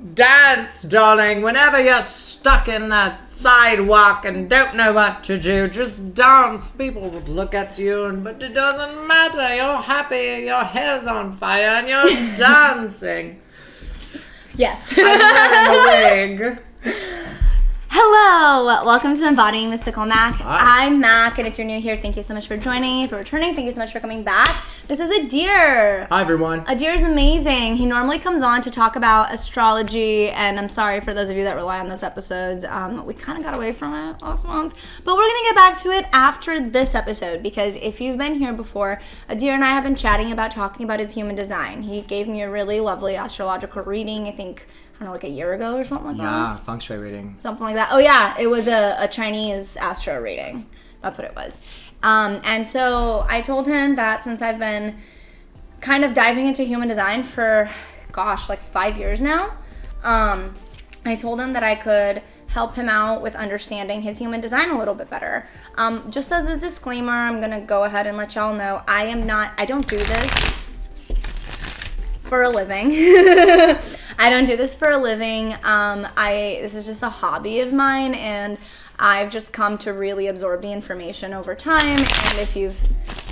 Dance, darling. Whenever you're stuck in that sidewalk and don't know what to do, just dance. People would look at you, but it doesn't matter. You're happy, your hair's on fire, and you're dancing. Yes. I'm wearing a wig. Hello, welcome to Embodying Mystical Mac. Hi. I'm Mac, and if you're new here, thank you so much for joining. If you're returning, thank you so much for coming back. This is Adyr. Hi, everyone. Adyr is amazing. He normally comes on to talk about astrology, and I'm sorry for those of you that rely on those episodes. We kind of got away from it last month, but we're going to get back to it after this episode, because if you've been here before, Adyr and I have been chatting about talking about his human design. He gave me a really lovely astrological reading, I think, like a year ago or something like that. Yeah, feng shui reading. Something like that. Oh yeah, it was a Chinese astro reading. That's what it was. And so I told him that since I've been kind of diving into human design for, like 5 years now, I told him that I could help him out with understanding his human design a little bit better. Just as a disclaimer, I'm gonna go ahead and let y'all know I don't do this for a living. I don't do this for a living. This is just a hobby of mine, and I've just come to really absorb the information over time. And if you've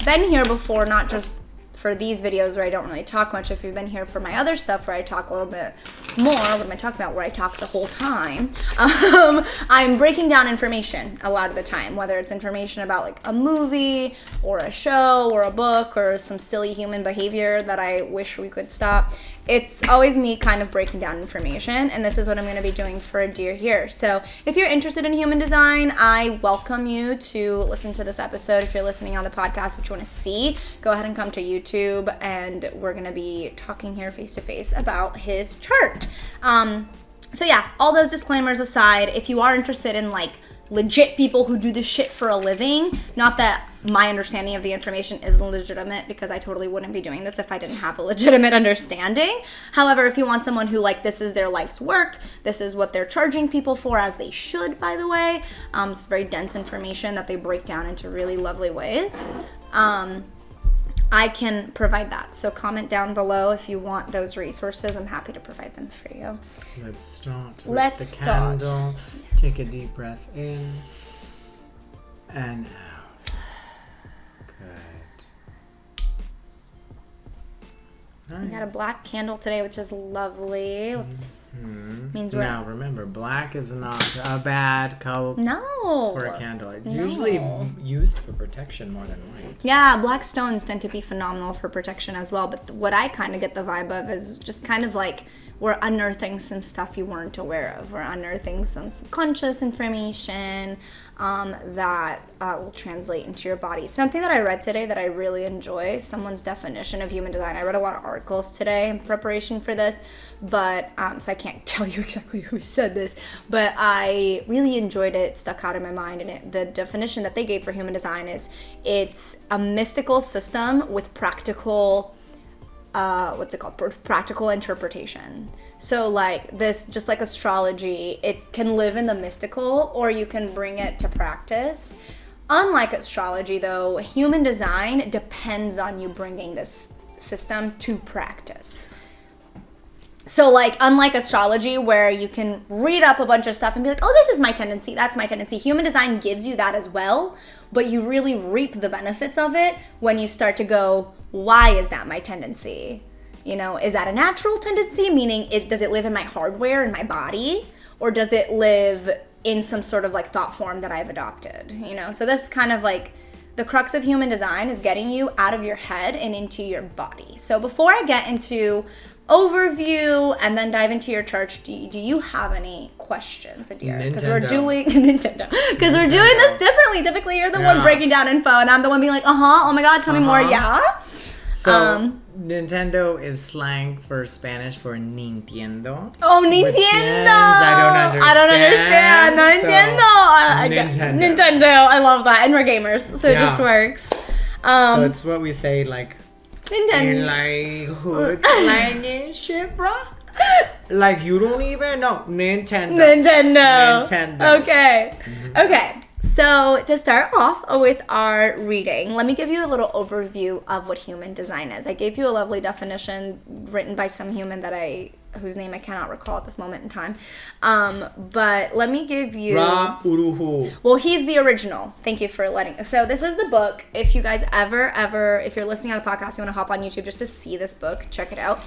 been here before, not just for these videos where I don't really talk much, if you've been here for my other stuff where I talk a little bit more, what am I talking about, where I talk the whole time, I'm breaking down information a lot of the time, whether it's information about like a movie or a show or a book or some silly human behavior that I wish we could stop. It's always me kind of breaking down information, and this is what I'm going to be doing for Adyr here. So if you're interested in human design, I welcome you to listen to this episode. If you're listening on the podcast, what you want to see, go ahead and come to YouTube, and we're going to be talking here face to face about his chart. So yeah, all those disclaimers aside, if you are interested in like legit people who do this shit for a living, not that my understanding of the information is legitimate, because I totally wouldn't be doing this if I didn't have a legitimate understanding. However, if you want someone who like this is their life's work, this is what they're charging people for, as they should, by the way. It's very dense information that they break down into really lovely ways. I can provide that. So comment down below if you want those resources. I'm happy to provide them for you. Let's start with Let's the start. candle. Take a deep breath in and out. Good. Nice. We got a black candle today, which is lovely. Means we're... Now remember, black is not a bad color for a candle. It's usually used for protection more than white. Yeah, black stones tend to be phenomenal for protection as well. But what I kind of get the vibe of is just kind of like we're unearthing some stuff you weren't aware of. We're unearthing some subconscious information that will translate into your body. Something that I read today that I really enjoy, someone's definition of human design. I read a lot of articles today in preparation for this, but so I can't tell you exactly who said this, but I really enjoyed it, stuck out in my mind, and the definition that they gave for human design is it's a mystical system with practical practical interpretation. So like this, just like astrology, it can live in the mystical or you can bring it to practice. Unlike astrology though, human design depends on you bringing this system to practice. So like, unlike astrology where you can read up a bunch of stuff and be like, oh, this is my tendency, that's my tendency. Human design gives you that as well, but you really reap the benefits of it when you start to go, why is that my tendency? You know, is that a natural tendency? Meaning, does it live in my hardware, in my body? Or does it live in some sort of like thought form that I've adopted? You know, so this kind of like, the crux of human design is getting you out of your head and into your body. So before I get into overview and then dive into your chart, do you have any questions, Adyr? Because we're doing Nintendo. Because we're doing this differently. Typically, you're the one breaking down info, and I'm the one being like, oh my god, tell me more. Yeah. So Nintendo is slang for Spanish for Nintendo. Oh, Nintendo! I don't understand. Nintendo. I love that, and we're gamers, so it just works. So it's what we say, like Nintendo. in like hood slang and shit, bro. Like you don't even know Nintendo. Okay. Okay. So to start off with our reading, let me give you a little overview of what human design is. I gave you a lovely definition written by some human that I whose name I cannot recall at this moment in time. But let me give you... Ra Uruhu. Well, he's the original. Thank you for letting... So this is the book. If you guys ever, if you're listening on the podcast, you want to hop on YouTube just to see this book, check it out.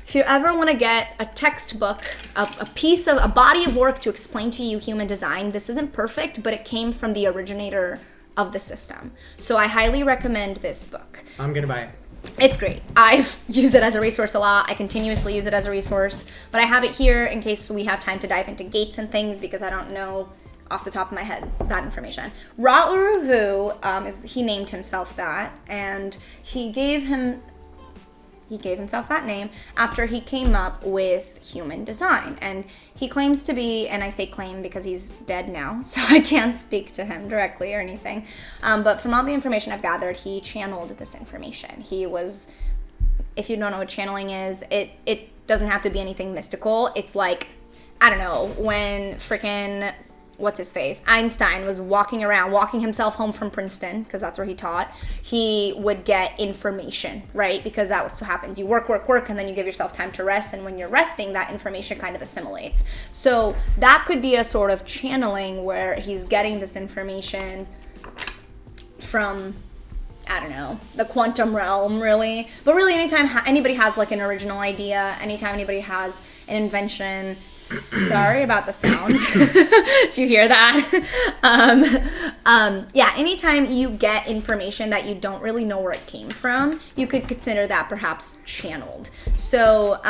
If you ever want to get a textbook, a body of work to explain to you human design, this isn't perfect, but it came from the originator of the system. So I highly recommend this book. I'm going to buy it. It's great. I've used it as a resource a lot. I continuously use it as a resource, but I have it here in case we have time to dive into gates and things because I don't know off the top of my head that information. Ra Uruhu, he named himself that, and he gave himself that name after he came up with human design. And he claims to be, and I say claim because he's dead now, so I can't speak to him directly or anything. But from all the information I've gathered, he channeled this information. He was, if you don't know what channeling is, it doesn't have to be anything mystical. It's like, I don't know, when freaking... what's his face? Einstein was walking himself home from Princeton, because that's where he taught. He would get information, right? Because that's what happens. You work, and then you give yourself time to rest. And when you're resting, that information kind of assimilates. So that could be a sort of channeling where he's getting this information from, I don't know, the quantum realm, really. But really, anytime anybody has like an original idea, anytime anybody has an invention, sorry about the sound, if you hear that. Anytime you get information that you don't really know where it came from, you could consider that perhaps channeled. So,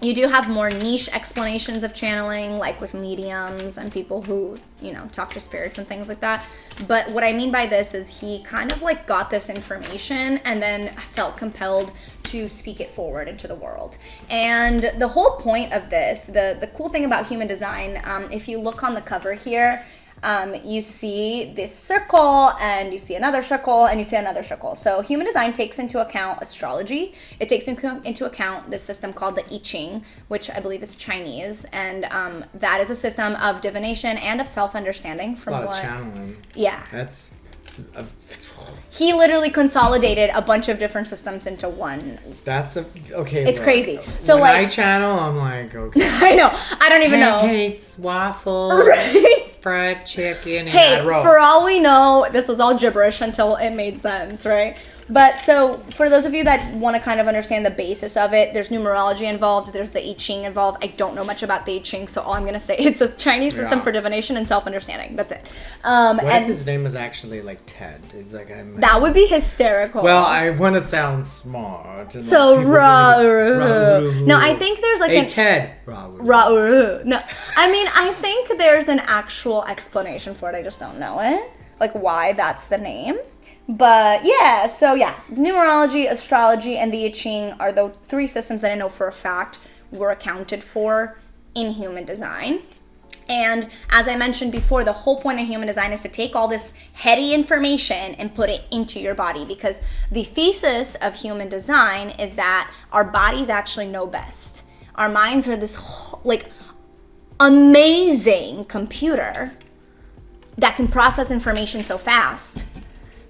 you do have more niche explanations of channeling, like with mediums and people who, talk to spirits and things like that. But what I mean by this is he kind of like got this information and then felt compelled to speak it forward into the world. And the whole point of this, the cool thing about human design, if you look on the cover here, you see this circle and you see another circle and you see another circle. So human design takes into account astrology. It takes into account this system called the I Ching, which I believe is Chinese. And that is a system of divination and of self-understanding from a lot of channeling. Yeah. He literally consolidated a bunch of different systems into one. Okay. It's crazy. So when I channel, I'm like, okay. I know. I don't even know. Pancakes, waffles, fried chicken, and for all we know, this was all gibberish until it made sense, right? But so for those of you that want to kind of understand the basis of it, there's numerology involved, there's the I Ching involved. I don't know much about the I Ching, so all I'm going to say, it's a Chinese system for divination and self-understanding. That's it. What if his name was actually like Ted? That would be hysterical. Well, I want to sound smart. And so, no, I think there's like Ted. No, I mean, I think there's an actual explanation for it. I just don't know it. Like why that's the name. But numerology, astrology, and the I Ching are the three systems that I know for a fact were accounted for in human design. And as I mentioned before, the whole point of human design is to take all this heady information and put it into your body, because the thesis of human design is that our bodies actually know best. Our minds are this amazing computer that can process information so fast.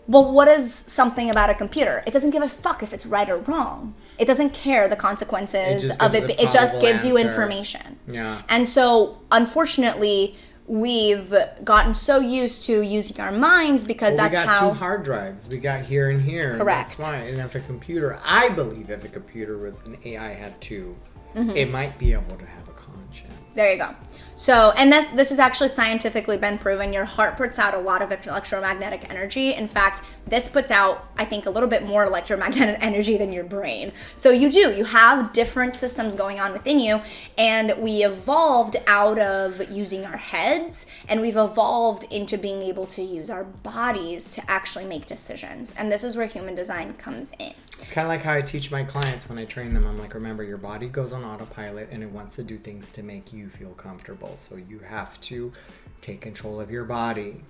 Well, what is something about a computer? It doesn't give a fuck if it's right or wrong. It doesn't care the consequences of it. It just gives you information. Yeah. And so, unfortunately, we've gotten so used to using our minds because that's how... We got two hard drives. We got here and here. Correct. That's fine. And if a computer... I believe if a computer was an AI had two, it might be able to have a conscience. There you go. So, and this has actually scientifically been proven. Your heart puts out a lot of electromagnetic energy. In fact, this puts out, I think, a little bit more electromagnetic energy than your brain. So you have different systems going on within you, and we evolved out of using our heads, and we've evolved into being able to use our bodies to actually make decisions. And this is where human design comes in. It's kind of like how I teach my clients when I train them. I'm like, remember, your body goes on autopilot and it wants to do things to make you feel comfortable. So you have to take control of your body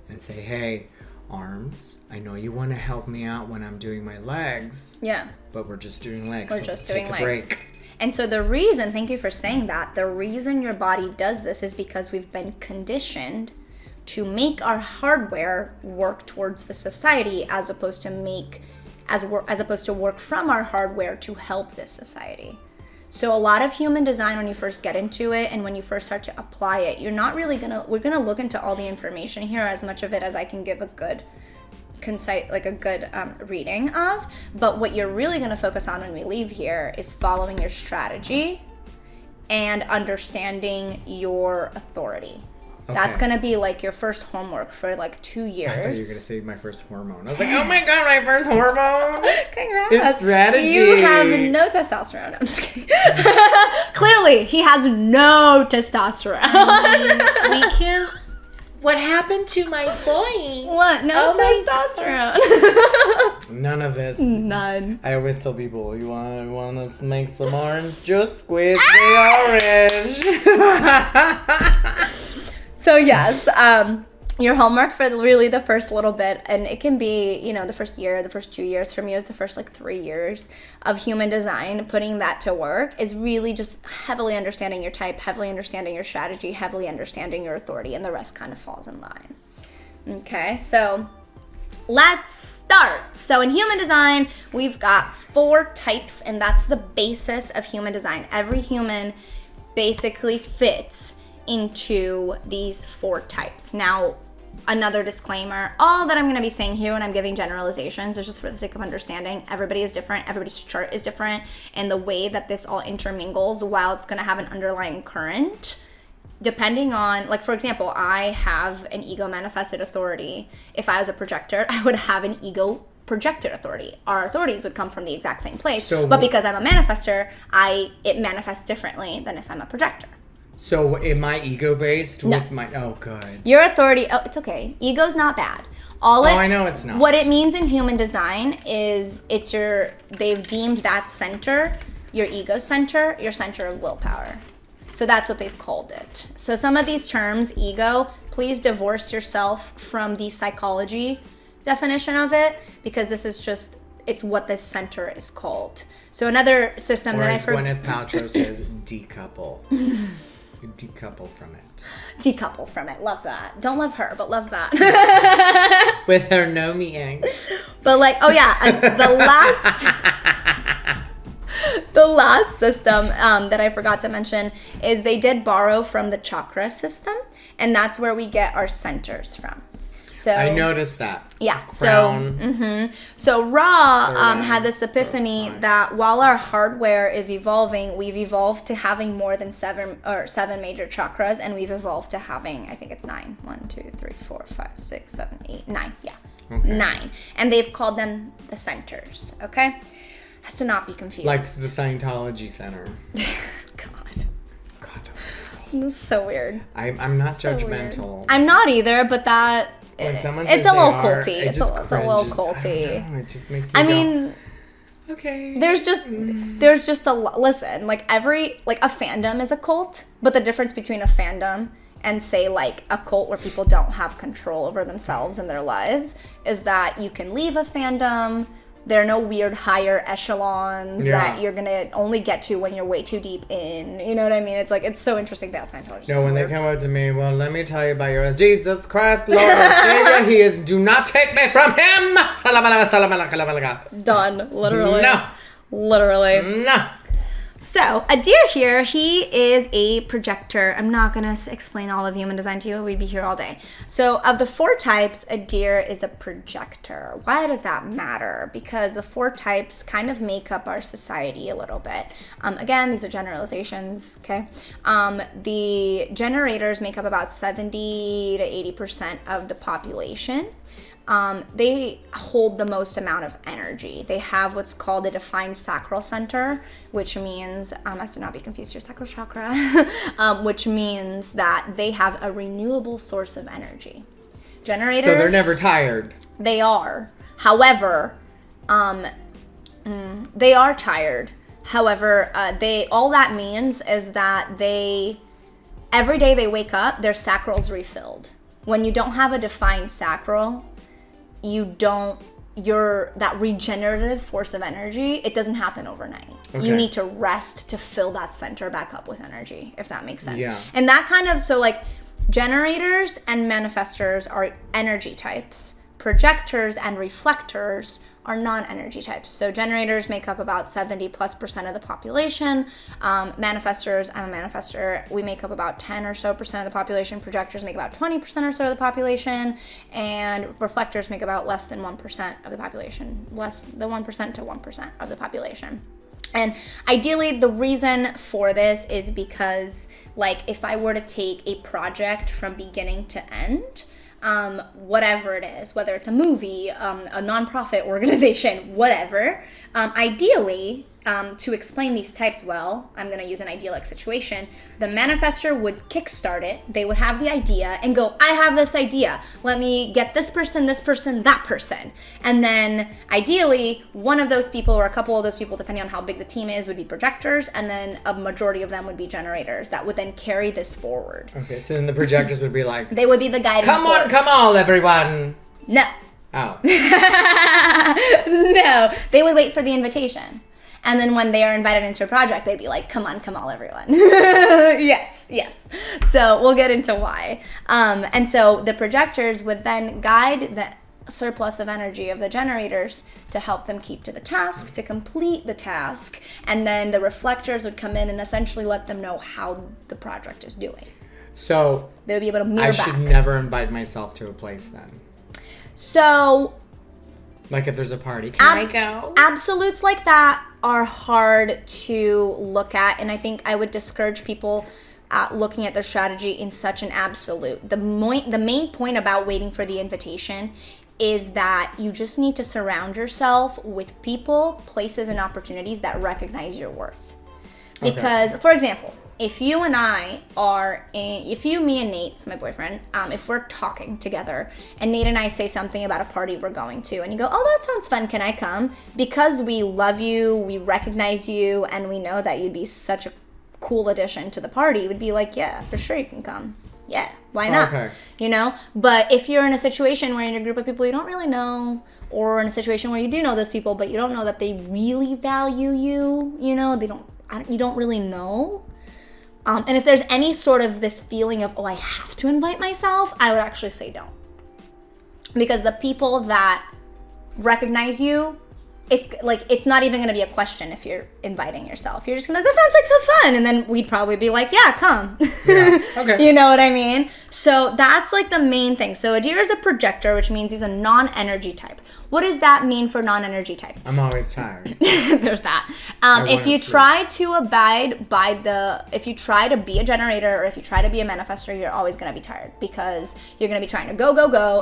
and say, hey, arms, I know you want to help me out when I'm doing my legs. Yeah. But we're just doing legs. We're just doing legs. Break. And so the reason, thank you for saying that, the reason your body does this is because we've been conditioned to make our hardware work towards the society as opposed to work from our hardware to help this society. So a lot of human design, when you first get into it and when you first start to apply it, you're not really we're gonna look into all the information here, as much of it as I can give a good concise, like a good reading of. But what you're really gonna focus on when we leave here is following your strategy and understanding your authority. Okay. That's going to be like your first homework for like 2 years. I thought you were going to say my first hormone. I was like, oh my God, my first hormone. Congrats. It's strategy. You have no testosterone. I'm just kidding. Clearly, he has no testosterone. We can't. What happened to my boy? What? No testosterone. None of this. None. I always tell people, you want to make some orange juice? Squeeze the orange. So yes, your homework for really the first little bit, and it can be, you know, the first year, the first 2 years. For me, it was the first like 3 years of human design. Putting that to work is really just heavily understanding your type, heavily understanding your strategy, heavily understanding your authority, and the rest kind of falls in line. Okay, so let's start. So in human design, we've got 4 types, and that's the basis of human design. Every human basically fits into these 4 types. Now, another disclaimer, all that I'm going to be saying here when I'm giving generalizations is just for the sake of understanding. Everybody is different, everybody's chart is different, and the way that this all intermingles, while it's going to have an underlying current, depending on, like, for example, I have an ego manifested authority. If I was a projector, I would have an ego projected authority. Our authorities would come from the exact same place, but because I'm a manifester, it manifests differently than if I'm a projector. So am I ego-based with my... Oh, good. Your authority... Oh, it's okay. Ego's not bad. I know it's not. What it means in human design is they've deemed that center, your ego center, your center of willpower. So that's what they've called it. So some of these terms, ego, please divorce yourself from the psychology definition of it, because this is just... It's what this center is called. So another system or that as Gwyneth Paltrow says, decouple. You decouple from it. Decouple from it. Love that. Don't love her, but love that. With her no meeting. But like, oh yeah, the last system that I forgot to mention is they did borrow from the chakra system, and that's where we get our centers from. So I noticed that. Yeah. Crown. So Ra had this epiphany that while our hardware is evolving, we've evolved to having more than 7 major chakras, and we've evolved to having, I think it's 9. 1, 2, 3, 4, 5, 6, 7, 8, 9. Yeah. Okay. 9. And they've called them the centers. Okay? Has to not be confused. Like the Scientology Center. God, that's so weird. I'm not so judgmental. Weird. I'm not either, but that... When someone it's says a little they culty. Are, It's a little culty. I don't know, it just makes me go, okay. There's just a listen, like a fandom is a cult, but the difference between a fandom and say like a cult where people don't have control over themselves and their lives is that you can leave a fandom. There are no weird higher echelons that you're gonna only get to when you're way too deep in. You know what I mean? It's like, it's so interesting about Scientology. No, when they come up to me, well, let me tell you about yours. Jesus Christ, Lord and Savior, He is. Do not take me from Him. Done. Literally. No. Literally. No. So, Adyr here, he is a projector. I'm not going to explain all of human design to you. We'd be here all day. So, of the 4 types, Adyr is a projector. Why does that matter? Because the 4 types kind of make up our society a little bit. Again, these are generalizations, okay? The generators make up about 70 to 80% of the population. They hold the most amount of energy. They have what's called a defined sacral center, which means, as to not be confused, your sacral chakra, which means that they have a renewable source of energy. Generators. So they're never tired. They are. However, they are tired. However, all that means is that every day they wake up, their sacral's refilled. When you don't have a defined sacral, that regenerative force of energy, it doesn't happen overnight. Okay. You need to rest to fill that center back up with energy, if that makes sense. Yeah. And that kind of, so like generators and manifestors are energy types. Projectors and reflectors are non-energy types. So generators make up about 70+% of the population. Manifestors, I'm a manifestor, we make up about 10 or so percent of the population. Projectors make about 20% or so of the population. And reflectors make about less than 1% of the population. Less than 1% to 1% of the population. And ideally, the reason for this is because, like, if I were to take a project from beginning to end, whatever it is, whether it's a movie, a nonprofit organization, whatever, ideally, to explain these types well, I'm going to use an idyllic situation. The manifestor would kickstart it. They would have the idea and go, I have this idea. Let me get this person, that person. And then ideally, one of those people or a couple of those people, depending on how big the team is, would be projectors. And then a majority of them would be generators that would then carry this forward. Okay, so then the projectors would be like, they would be the guiding force. Come on, everyone. No. Oh. No. They would wait for the invitation. And then when they are invited into a project, they'd be like, come on, everyone. Yes. So we'll get into why. And so the projectors would then guide the surplus of energy of the generators to help them keep to the task, to complete the task. And then the reflectors would come in and essentially let them know how the project is doing. So they would be able to mirror back. I should never invite myself to a place then. So, like if there's a party, can I go? Absolutes like that are hard to look at, and I think I would discourage people looking at their strategy in such an absolute. The main point about waiting for the invitation is that you just need to surround yourself with people, places, and opportunities that recognize your worth. Because, for example, if you and I are me and Nate's my boyfriend, if we're talking together and Nate and I say something about a party we're going to and you go, oh, that sounds fun, can I come? Because we love you, we recognize you, and we know that you'd be such a cool addition to the party, we'd be like, yeah, for sure you can come. Yeah, why not? Okay. You know? But if you're in a situation where you're in a group of people you don't really know, or in a situation where you do know those people, but you don't know that they really value you, you know, you don't really know. And if there's any sort of this feeling of, oh, I have to invite myself, I would actually say don't. Because the people that recognize you, it's not even going to be a question if you're inviting yourself. You're just going to, that sounds like so fun. And then we'd probably be like, yeah, come. Yeah. Okay. You know what I mean? So that's like the main thing. So Adyr is a projector, which means he's a non-energy type. What does that mean for non-energy types? I'm always tired. There's that. If you try to abide by if you try to be a generator or if you try to be a manifestor, you're always going to be tired because you're going to be trying to go,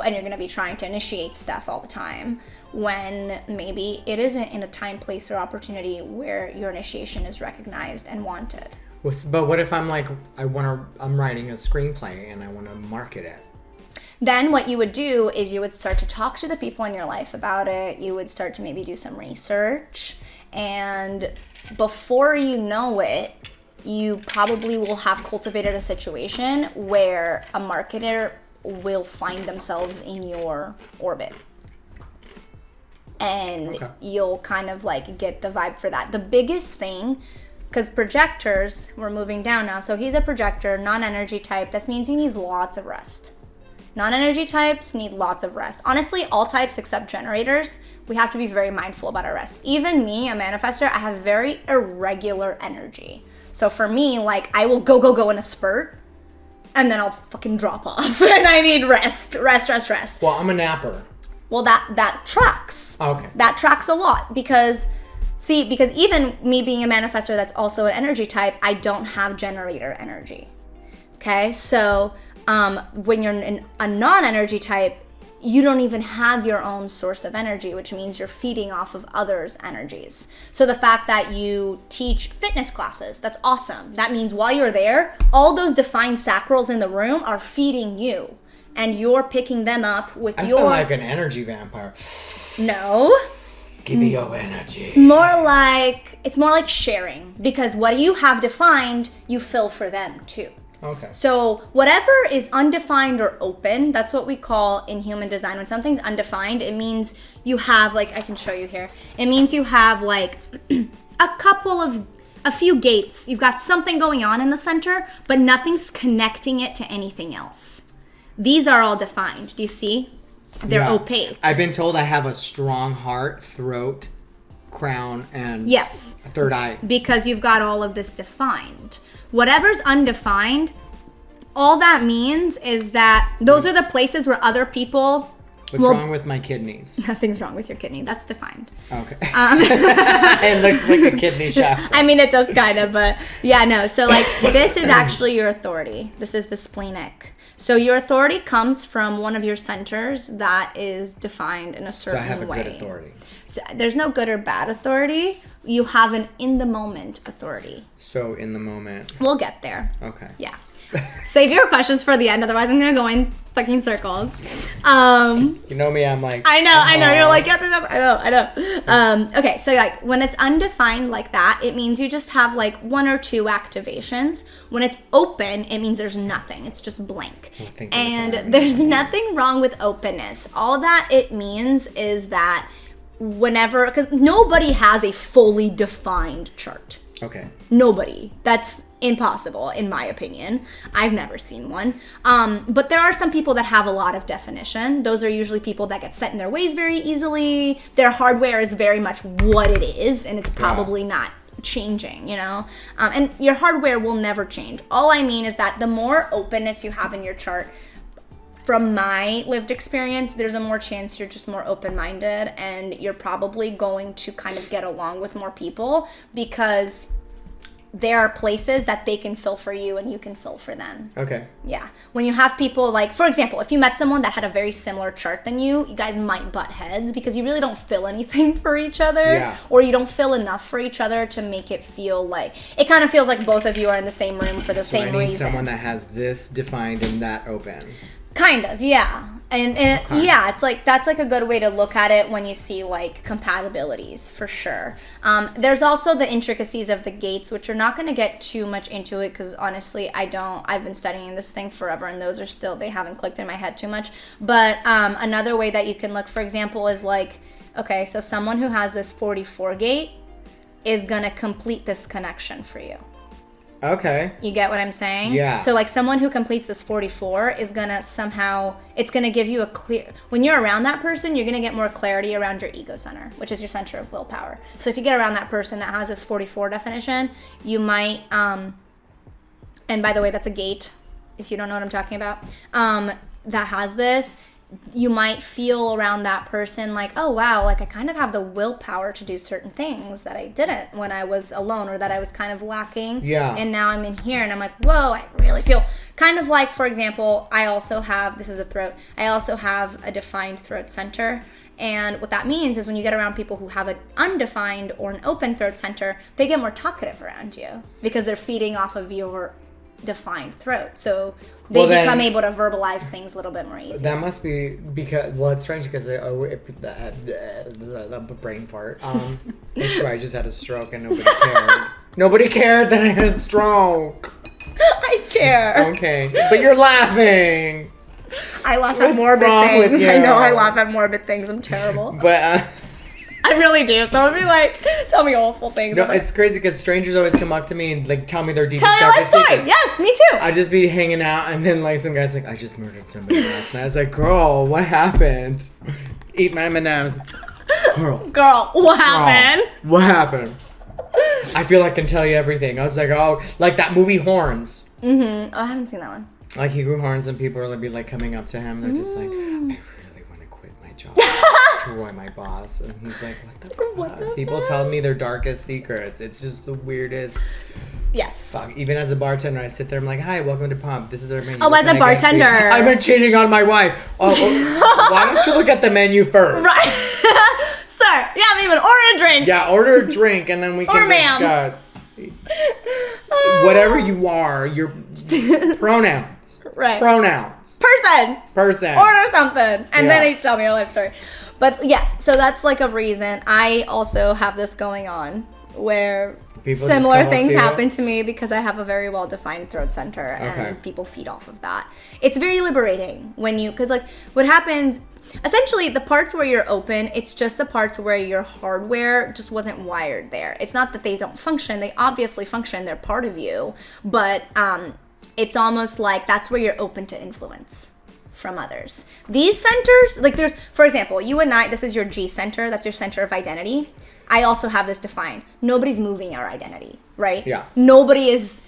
and you're going to be trying to initiate stuff all the time when maybe it isn't in a time, place, or opportunity where your initiation is recognized and wanted. But what if I'm like, I'm writing a screenplay and I want to market it? Then what you would do is you would start to talk to the people in your life about it. You would start to maybe do some research. And before you know it, you probably will have cultivated a situation where a marketer will find themselves in your orbit. And you'll kind of like get the vibe for that. The biggest thing, because projectors, we're moving down now. So he's a projector, non-energy type. This means he needs lots of rest. Non-energy types need lots of rest. Honestly, all types except generators, we have to be very mindful about our rest. Even me, a manifestor, I have very irregular energy. So for me, like, I will go in a spurt, and then I'll fucking drop off. And I need rest. Well, I'm a napper. Well, that tracks. Okay. That tracks a lot because even me being a manifestor that's also an energy type, I don't have generator energy. Okay? So when you're a non-energy type, you don't even have your own source of energy, which means you're feeding off of others' energies. So the fact that you teach fitness classes, that's awesome. That means while you're there, all those defined sacrals in the room are feeding you. And you're picking them up with I sound like an energy vampire. No. Give me your energy. It's more like sharing. Because what you have defined, you fill for them too. Okay. So whatever is undefined or open, that's what we call in human design. When something's undefined, it means you have, like, I can show you here. It means you have like a few gates. You've got something going on in the center, but nothing's connecting it to anything else. These are all defined. Do you see? They're opaque. I've been told I have a strong heart, throat, crown, and Yes. third eye. Because you've got all of this defined. Whatever's undefined, all that means is that those are the places where other people... What's wrong with my kidneys? Nothing's wrong with your kidney. That's defined. Okay. It looks like a kidney shot. I mean, it does kind of, but yeah, no. So like, this is actually your authority. This is the splenic. So your authority comes from one of your centers that is defined in a certain way. So I have a good authority. So there's no good or bad authority. You have an in the moment authority. So in the moment. We'll get there. Okay. Yeah. Save your questions for the end, otherwise I'm gonna go in fucking circles. You know me, I'm like... I know. You're like, yes, I know. Okay, so like when it's undefined like that, it means you just have like 1 or 2 activations. When it's open, it means there's nothing. It's just blank. And there's nothing wrong with openness. All that it means is that whenever, because nobody has a fully defined chart. Okay. Nobody. That's impossible, in my opinion. I've never seen one. But there are some people that have a lot of definition. Those are usually people that get set in their ways very easily. Their hardware is very much what it is, and it's probably not changing, you know? And your hardware will never change. All I mean is that the more openness you have in your chart, from my lived experience, there's a more chance you're just more open-minded, and you're probably going to kind of get along with more people because there are places that they can fill for you and you can fill for them. Okay. Yeah. When you have people like, for example, if you met someone that had a very similar chart than you guys might butt heads because you really don't fill anything for each other, or you don't fill enough for each other to make it feel like, it kind of feels like both of you are in the same room for the same reason. So I need someone that has this defined and that open. Kind of, yeah. And yeah, it's like, that's like a good way to look at it when you see like compatibilities, for sure. There's also the intricacies of the gates, which we're not going to get too much into it because honestly, I've been studying this thing forever and those are still, they haven't clicked in my head too much. But another way that you can look, for example, is like, okay, so someone who has this 44 gate is going to complete this connection for you. Okay. You get what I'm saying? Yeah. So like someone who completes this 44 is gonna somehow, it's gonna give you a clear, when you're around that person, you're gonna get more clarity around your ego center, which is your center of willpower. So if you get around that person that has this 44 definition, you might, and by the way, that's a gate, if you don't know what I'm talking about, that has this, you might feel around that person like, oh wow, like I kind of have the willpower to do certain things that I didn't when I was alone or that I was kind of lacking. Yeah. And now I'm in here and I'm like, whoa, I really feel kind of like, for example, I also have, this is a throat, I also have a defined throat center. And what that means is when you get around people who have an undefined or an open throat center, they get more talkative around you because they're feeding off of your defined throat. So they become able to verbalize things a little bit more easy. That must be because, well, it's strange because the brain fart. I swear I just had a stroke and nobody cared. Nobody cared that I had a stroke. I care. Okay, but you're laughing. I laugh at morbid things. I know I laugh at morbid things. I'm terrible. But I really do. Someone be like, tell me awful things. No, it's crazy because strangers always come up to me and like tell me their deepest tell your life story. Yes, me too. I just be hanging out and then like some guy's like, I just murdered somebody last night. I was like, girl, what happened? Eat my M&M's. Girl, what happened? What happened? I feel like I can tell you everything. I was like, oh, like that movie Horns. Mm-hmm. Oh, I haven't seen that one. Like he grew horns and people would be like coming up to him. They're just like, I really want to quit my job. Destroy my boss. And he's like, what the fuck? People tell me their darkest secrets. It's just the weirdest. Yes. Fuck. Even as a bartender, I sit there. I'm like, hi, welcome to Pump. This is our menu. Oh, as a bartender. I've been cheating on my wife. Oh, why don't you look at the menu first? Right. Sir, you haven't even ordered a drink. Yeah, order a drink and then we can discuss. Whatever you are, your pronouns. Right. Pronouns. Person. Order something. And then you tell me your life story. But yes, so that's like a reason. I also have this going on where similar things happen to me because I have a very well-defined throat center and people feed off of that. It's very liberating when you, because like what happens, essentially the parts where you're open, it's just the parts where your hardware just wasn't wired there. It's not that they don't function. They obviously function. They're part of you. But it's almost like that's where you're open to influence from others. These centers, like there's, for example, you and I, this is your G center, that's your center of identity. I also have this defined. Nobody's moving our identity, right? Yeah. Nobody is,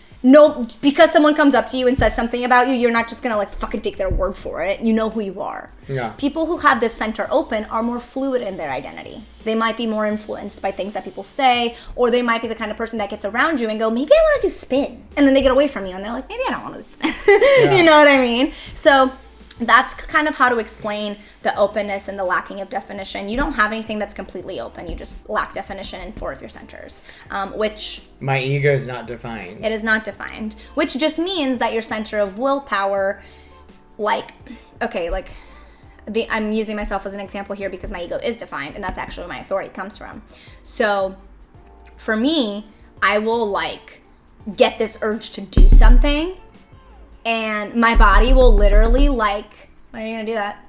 because someone comes up to you and says something about you, you're not just gonna like fucking take their word for it. You know who you are. Yeah. People who have this center open are more fluid in their identity. They might be more influenced by things that people say, or they might be the kind of person that gets around you and go, maybe I want to do spin. And then they get away from you and they're like, maybe I don't want to do spin. Yeah. You know what I mean? So that's kind of how to explain the openness and the lacking of definition. You don't have anything that's completely open. You just lack definition in 4 of your centers, which... My ego is not defined. It is not defined, which just means that your center of willpower, I'm using myself as an example here because my ego is defined, and that's actually where my authority comes from. So for me, I will get this urge to do something, and my body will literally when are you gonna do that?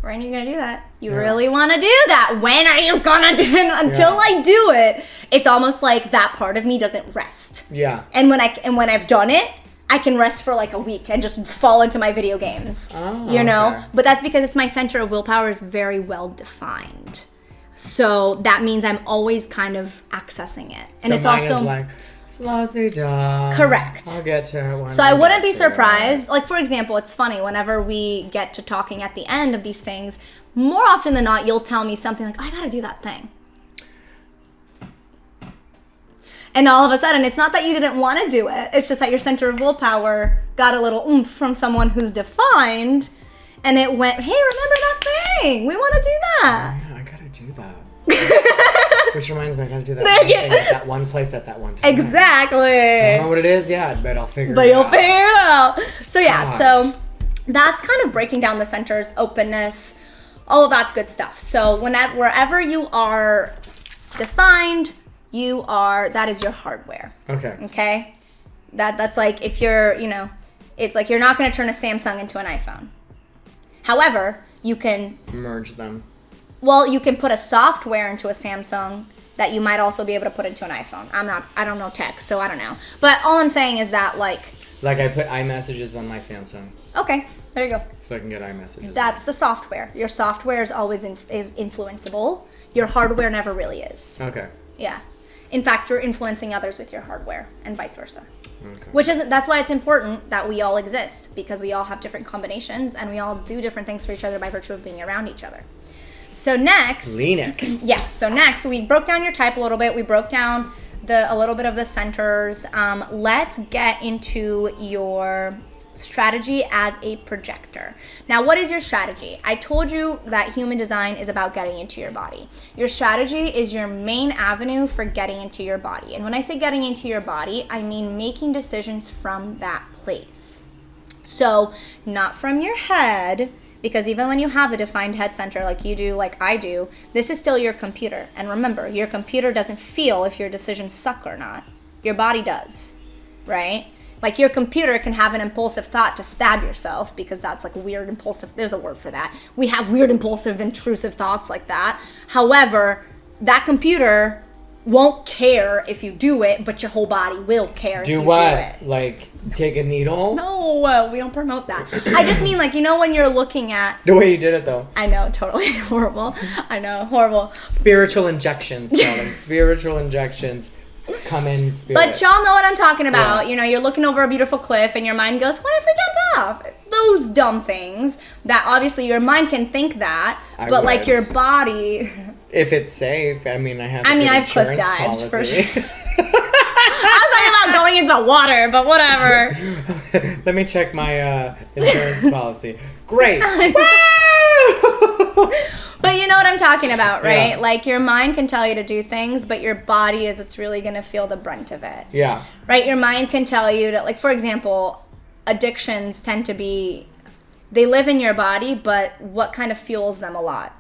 When are you gonna do that? You really want to do that? When are you gonna do it? Until I do it, it's almost like that part of me doesn't rest. Yeah. And when I've done it, I can rest for like a week and just fall into my video games. Oh, you know? okay. But that's because it's my center of willpower is very well defined. So that means I'm always kind of accessing it. And So it's mine also is like, slossy dog. Correct. I'll get to it one So I wouldn't be get to it. surprised. Like, for example, it's funny, whenever we get to talking at the end of these things, more often than not, you'll tell me something like, I gotta do that thing. And all of a sudden, it's not that you didn't want to do it. It's just that your center of willpower got a little oomph from someone who's defined. And it went, hey, remember that thing? We want to do that. Yeah, I gotta do that. Which reminds me, I gotta do that one thing at that one place at that one time. Exactly. I don't know what it is yet, but I'll figure But it you'll out. figure it out. So yeah, God. so that's kind of breaking down the centers, openness, all of that's good stuff. So wherever you are defined, that is your hardware. Okay. Okay? That's like if you're, it's like you're not going to turn a Samsung into an iPhone. However, you can Merge them. Well, you can put a software into a Samsung that you might also be able to put into an iPhone. I don't know tech, so I don't know. But all I'm saying is that Like I put iMessages on my Samsung, okay, there you go. so I can get iMessages. That's the software. Your software is always is influenceable. Your hardware never really is. Okay. Yeah. In fact, you're influencing others with your hardware and vice versa. Okay. That's why it's important that we all exist, because we all have different combinations and we all do different things for each other by virtue of being around each other. So next, so next we broke down your type a little bit. We broke down a little bit of the centers. Let's get into your strategy as a projector. Now, what is your strategy? I told you that human design is about getting into your body. Your strategy is your main avenue for getting into your body. And when I say getting into your body, I mean making decisions from that place. So, not from your head, because even when you have a defined head center like you do, like I do, this is still your computer. And remember, your computer doesn't feel if your decisions suck or not. Your body does, right? Like your computer can have an impulsive thought to stab yourself, because that's like weird impulsive, there's a word for that. We have weird impulsive intrusive thoughts like that. However, that computer won't care if you do it, but your whole body will care if you do it. Like take a needle? No, we don't promote that. I just mean when you're looking at... The way you did it though. I know, totally horrible. I know, horrible. Spiritual injections, darling. Spiritual injections. Come in spirit. But y'all know what I'm talking about. Yeah. You're looking over a beautiful cliff and your mind goes, what if we jump off? Those dumb things that obviously your mind can think that, but like your body... If it's safe. I mean, I have I've cliff dived policy. for sure. I was talking about going into water, but whatever. Let me check my insurance policy. Great. But you know what I'm talking about, right? Yeah. Like your mind can tell you to do things, but your body is what's really going to feel the brunt of it. Yeah. Right? Your mind can tell you to, like, for example, addictions tend to be, they live in your body, but what kind of fuels them a lot?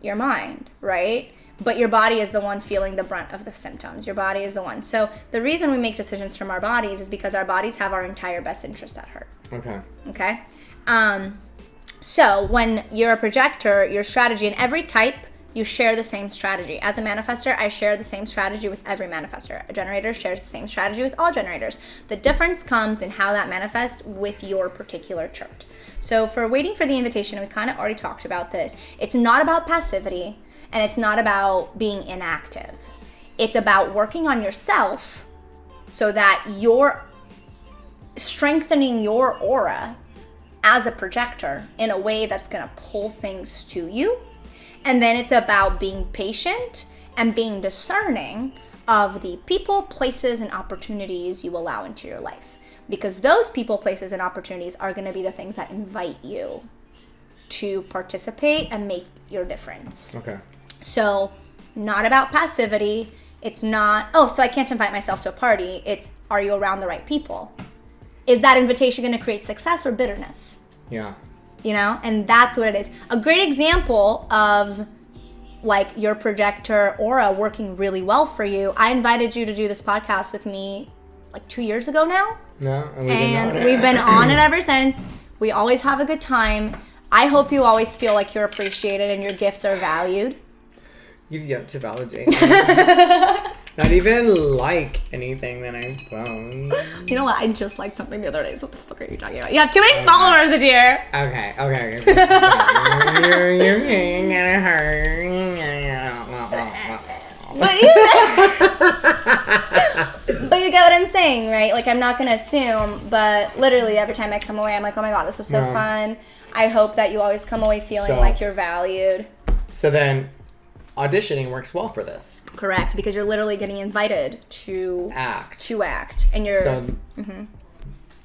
Your mind, right? But your body is the one feeling the brunt of the symptoms. Your body is the one. So the reason we make decisions from our bodies is because our bodies have our entire best interest at heart. Okay? So when you're a projector, your strategy, and every type You share the same strategy. As a manifestor, I share the same strategy with every manifestor. A generator shares the same strategy with all generators. The difference comes in how that manifests with your particular chart. So for waiting for the invitation, we kind of already talked about this. It's not about passivity, and it's not about being inactive. It's about working on yourself so that you're strengthening your aura as a projector in a way that's going to pull things to you. And then it's about being patient and being discerning of the people, places, and opportunities you allow into your life. Because those people, places, and opportunities are going to be the things that invite you to participate and make your difference. Okay. So, not about passivity. It's not, oh, so I can't invite myself to a party. It's, are you around the right people? Is that invitation going to create success or bitterness? Yeah. You know, and that's what it is. A great example of like your projector aura working really well for you. I invited you to do this podcast with me like 2 years ago now. No, and we've been on it ever since. We always have a good time. I hope you always feel like you're appreciated and your gifts are valued. You've yet to validate. Not even like anything that I found. You know what? I just liked something the other day. So what the fuck are you talking about? You have too many followers, Adyr. Okay. You're gonna hurt. But you get what I'm saying, right? Like, I'm not gonna assume, but literally every time I come away, I'm like, oh my god, this was so fun. I hope that you always come away feeling like you're valued. So then, auditioning works well for this. Correct, because you're literally getting invited to act, and you're. So,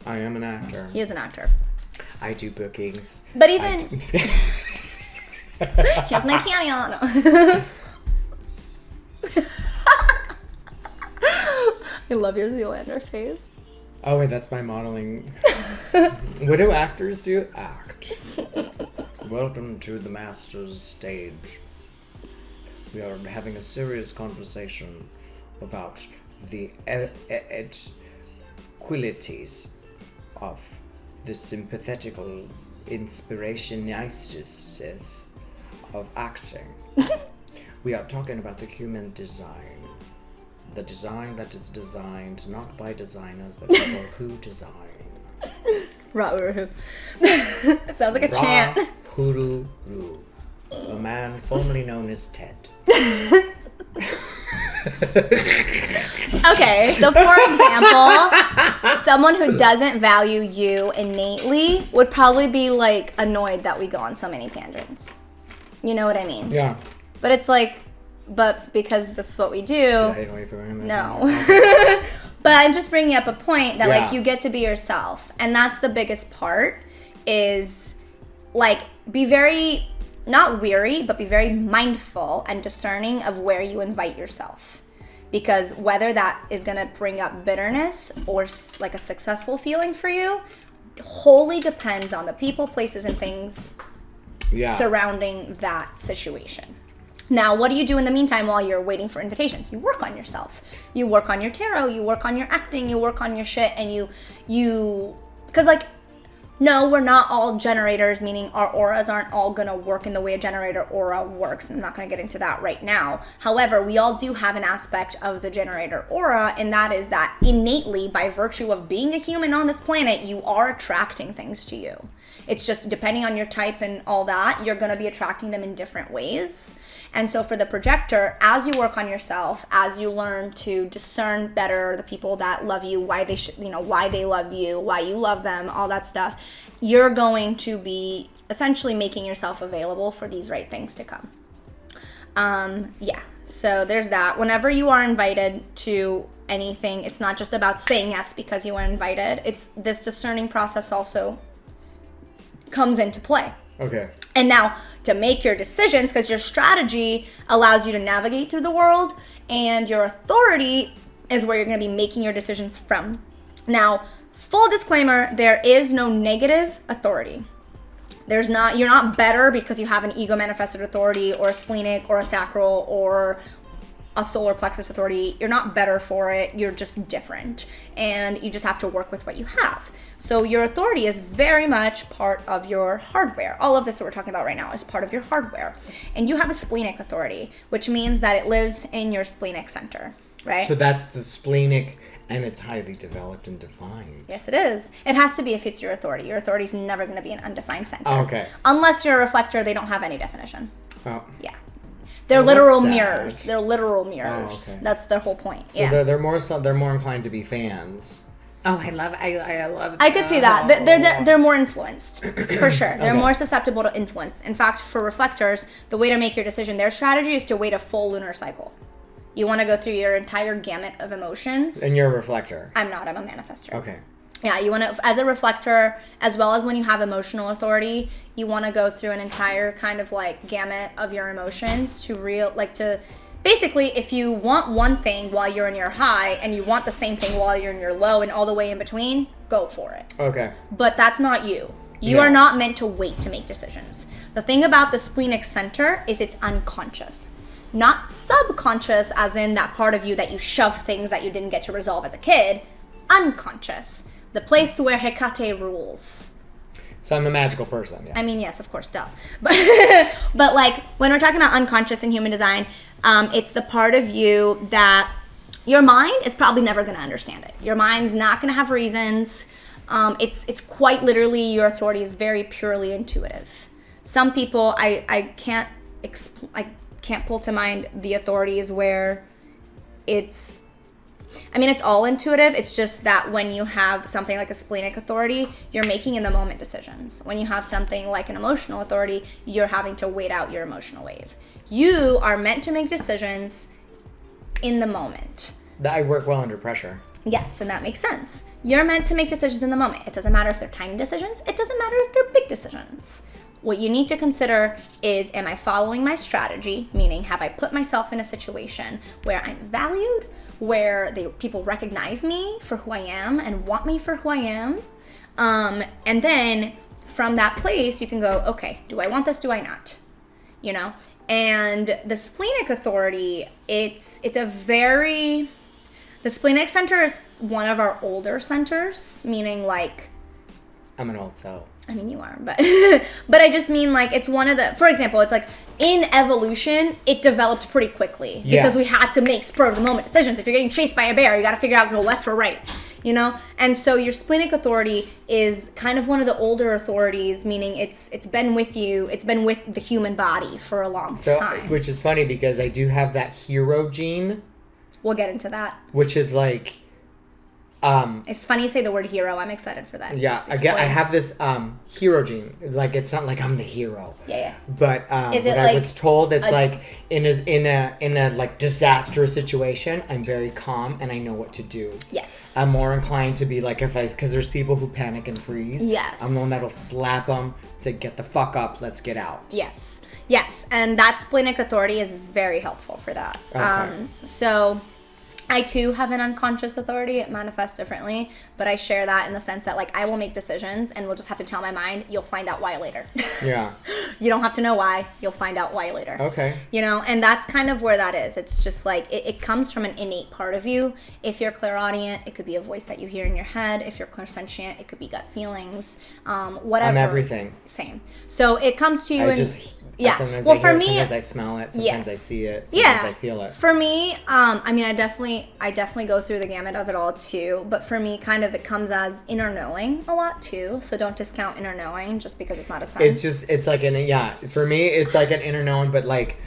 I am an actor. He is an actor. I do bookings. But even here's my piano. I love your Zoolander face. Oh wait, that's my modeling. What do actors do? Act. Welcome to the master's stage. We are having a serious conversation about the qualities of the sympathetical inspirationistics of acting. We are talking about the human design. The design that is designed not by designers, but people who design. Ra-uru-hu. It sounds like a chant. Ra-uru-ru. A man formerly known as Ted. Okay, so for example, someone who doesn't value you innately would probably be like annoyed that we go on so many tangents. You know what I mean? Yeah. But it's like, but because this is what we do. Did I annoy you for him? No. But I'm just bringing up a point that like you get to be yourself. And that's the biggest part is like be very, not weary, but be very mindful and discerning of where you invite yourself. Because whether that is going to bring up bitterness or like a successful feeling for you wholly depends on the people, places, and things surrounding that situation. Now, what do you do in the meantime while you're waiting for invitations? You work on yourself. You work on your tarot, you work on your acting, you work on your shit, and because like, no, we're not all generators, meaning our auras aren't all gonna work in the way a generator aura works. I'm not gonna get into that right now. However, we all do have an aspect of the generator aura, and that is that innately, by virtue of being a human on this planet, you are attracting things to you. It's just depending on your type and all that, you're gonna be attracting them in different ways. And so for the projector, as you work on yourself, as you learn to discern better the people that love you, why they why they love you, why you love them, all that stuff, you're going to be essentially making yourself available for these right things to come. So there's that. Whenever you are invited to anything, it's not just about saying yes because you were invited. It's this discerning process also comes into play. Okay. And now to make your decisions, because your strategy allows you to navigate through the world, and your authority is where you're going to be making your decisions from. Now, full disclaimer, there is no negative authority. You're not better because you have an ego manifested authority or a splenic or a sacral or a solar plexus authority. You're not better for it. You're just different. And you just have to work with what you have. So your authority is very much part of your hardware. All of this that we're talking about right now is part of your hardware. And you have a splenic authority, which means that it lives in your splenic center, right? So that's the splenic, and it's highly developed and defined. Yes, it is. It has to be if it's your authority. Your authority is never going to be an undefined center. Oh, okay. Unless you're a reflector, they don't have any definition. Oh. Yeah. They're Well, literal that's sad. mirrors. They're literal mirrors. okay. That's their whole point. So yeah. they're more inclined to be fans. Oh, I love that. I could see that. They're more influenced, for sure. They're Okay. more susceptible to influence. In fact, for reflectors, the way to make your decision, their strategy is to wait a full lunar cycle. You want to go through your entire gamut of emotions. And you're a reflector. I'm not. I'm a manifestor. Okay. Yeah, you want to, as a reflector, as well as when you have emotional authority, you want to go through an entire kind of like gamut of your emotions to basically, if you want one thing while you're in your high and you want the same thing while you're in your low and all the way in between, go for it. Okay. But that's not you. You No. are not meant to wait to make decisions. The thing about the splenic center is it's unconscious. Not subconscious, as in that part of you that you shove things that you didn't get to resolve as a kid. Unconscious. The place where Hecate rules. So I'm a magical person. Yes. I mean, yes, of course, duh. But, but like, when we're talking about unconscious in human design, it's the part of you that your mind is probably never going to understand it. Your mind's not going to have reasons. It's quite literally, your authority is very purely intuitive. Some people, I can't pull to mind the authorities where it's all intuitive. It's just that when you have something like a splenic authority, you're making in the moment decisions. When you have something like an emotional authority, you're having to wait out your emotional wave. You are meant to make decisions in the moment. That I work well under pressure. Yes, and that makes sense. You're meant to make decisions in the moment. It doesn't matter if they're tiny decisions. It doesn't matter if they're big decisions. What you need to consider is, am I following my strategy? Meaning, have I put myself in a situation where I'm valued, where people recognize me for who I am and want me for who I am? And then from that place, you can go, okay, do I want this? Do I not? You know? And the splenic authority, the splenic center is one of our older centers, meaning like, I'm an old soul. I mean, you are, but but I just mean like it's one of the, for example, it's like in evolution, it developed pretty quickly because we had to make spur of the moment decisions. If you're getting chased by a bear, you got to figure out go left or right, you know? And so your splenic authority is kind of one of the older authorities, meaning it's been with you, it's been with the human body for a long time. Which is funny because I do have that hero gene. We'll get into that. Which is like, it's funny you say the word hero. I'm excited for that. Yeah, I have this hero gene. Like, it's not like I'm the hero. Yeah. But is it what like I was told, it's like in a like disastrous situation, I'm very calm and I know what to do. Yes. I'm more inclined to be like, because there's people who panic and freeze. Yes. I'm the one that'll slap them, say, get the fuck up, let's get out. Yes, and that splenic authority is very helpful for that. Okay. So I too have an unconscious authority. It manifests differently, but I share that in the sense that like I will make decisions and we'll just have to tell my mind, you'll find out why later. Yeah. You don't have to know why, you'll find out why later. Okay. You know, and that's kind of where that is. It's just like, it comes from an innate part of you. If you're clairaudient, it could be a voice that you hear in your head. If you're clairsentient, it could be gut feelings, whatever. I'm everything. Same. So it comes to you Sometimes well, I for hear it, me, sometimes I smell it, sometimes yes. I see it, sometimes I feel it. For me, I mean, I definitely go through the gamut of it all too, but for me, kind of, it comes as inner knowing a lot too, so don't discount inner knowing just because it's not a sense. It's like for me, it's like an inner knowing, but like,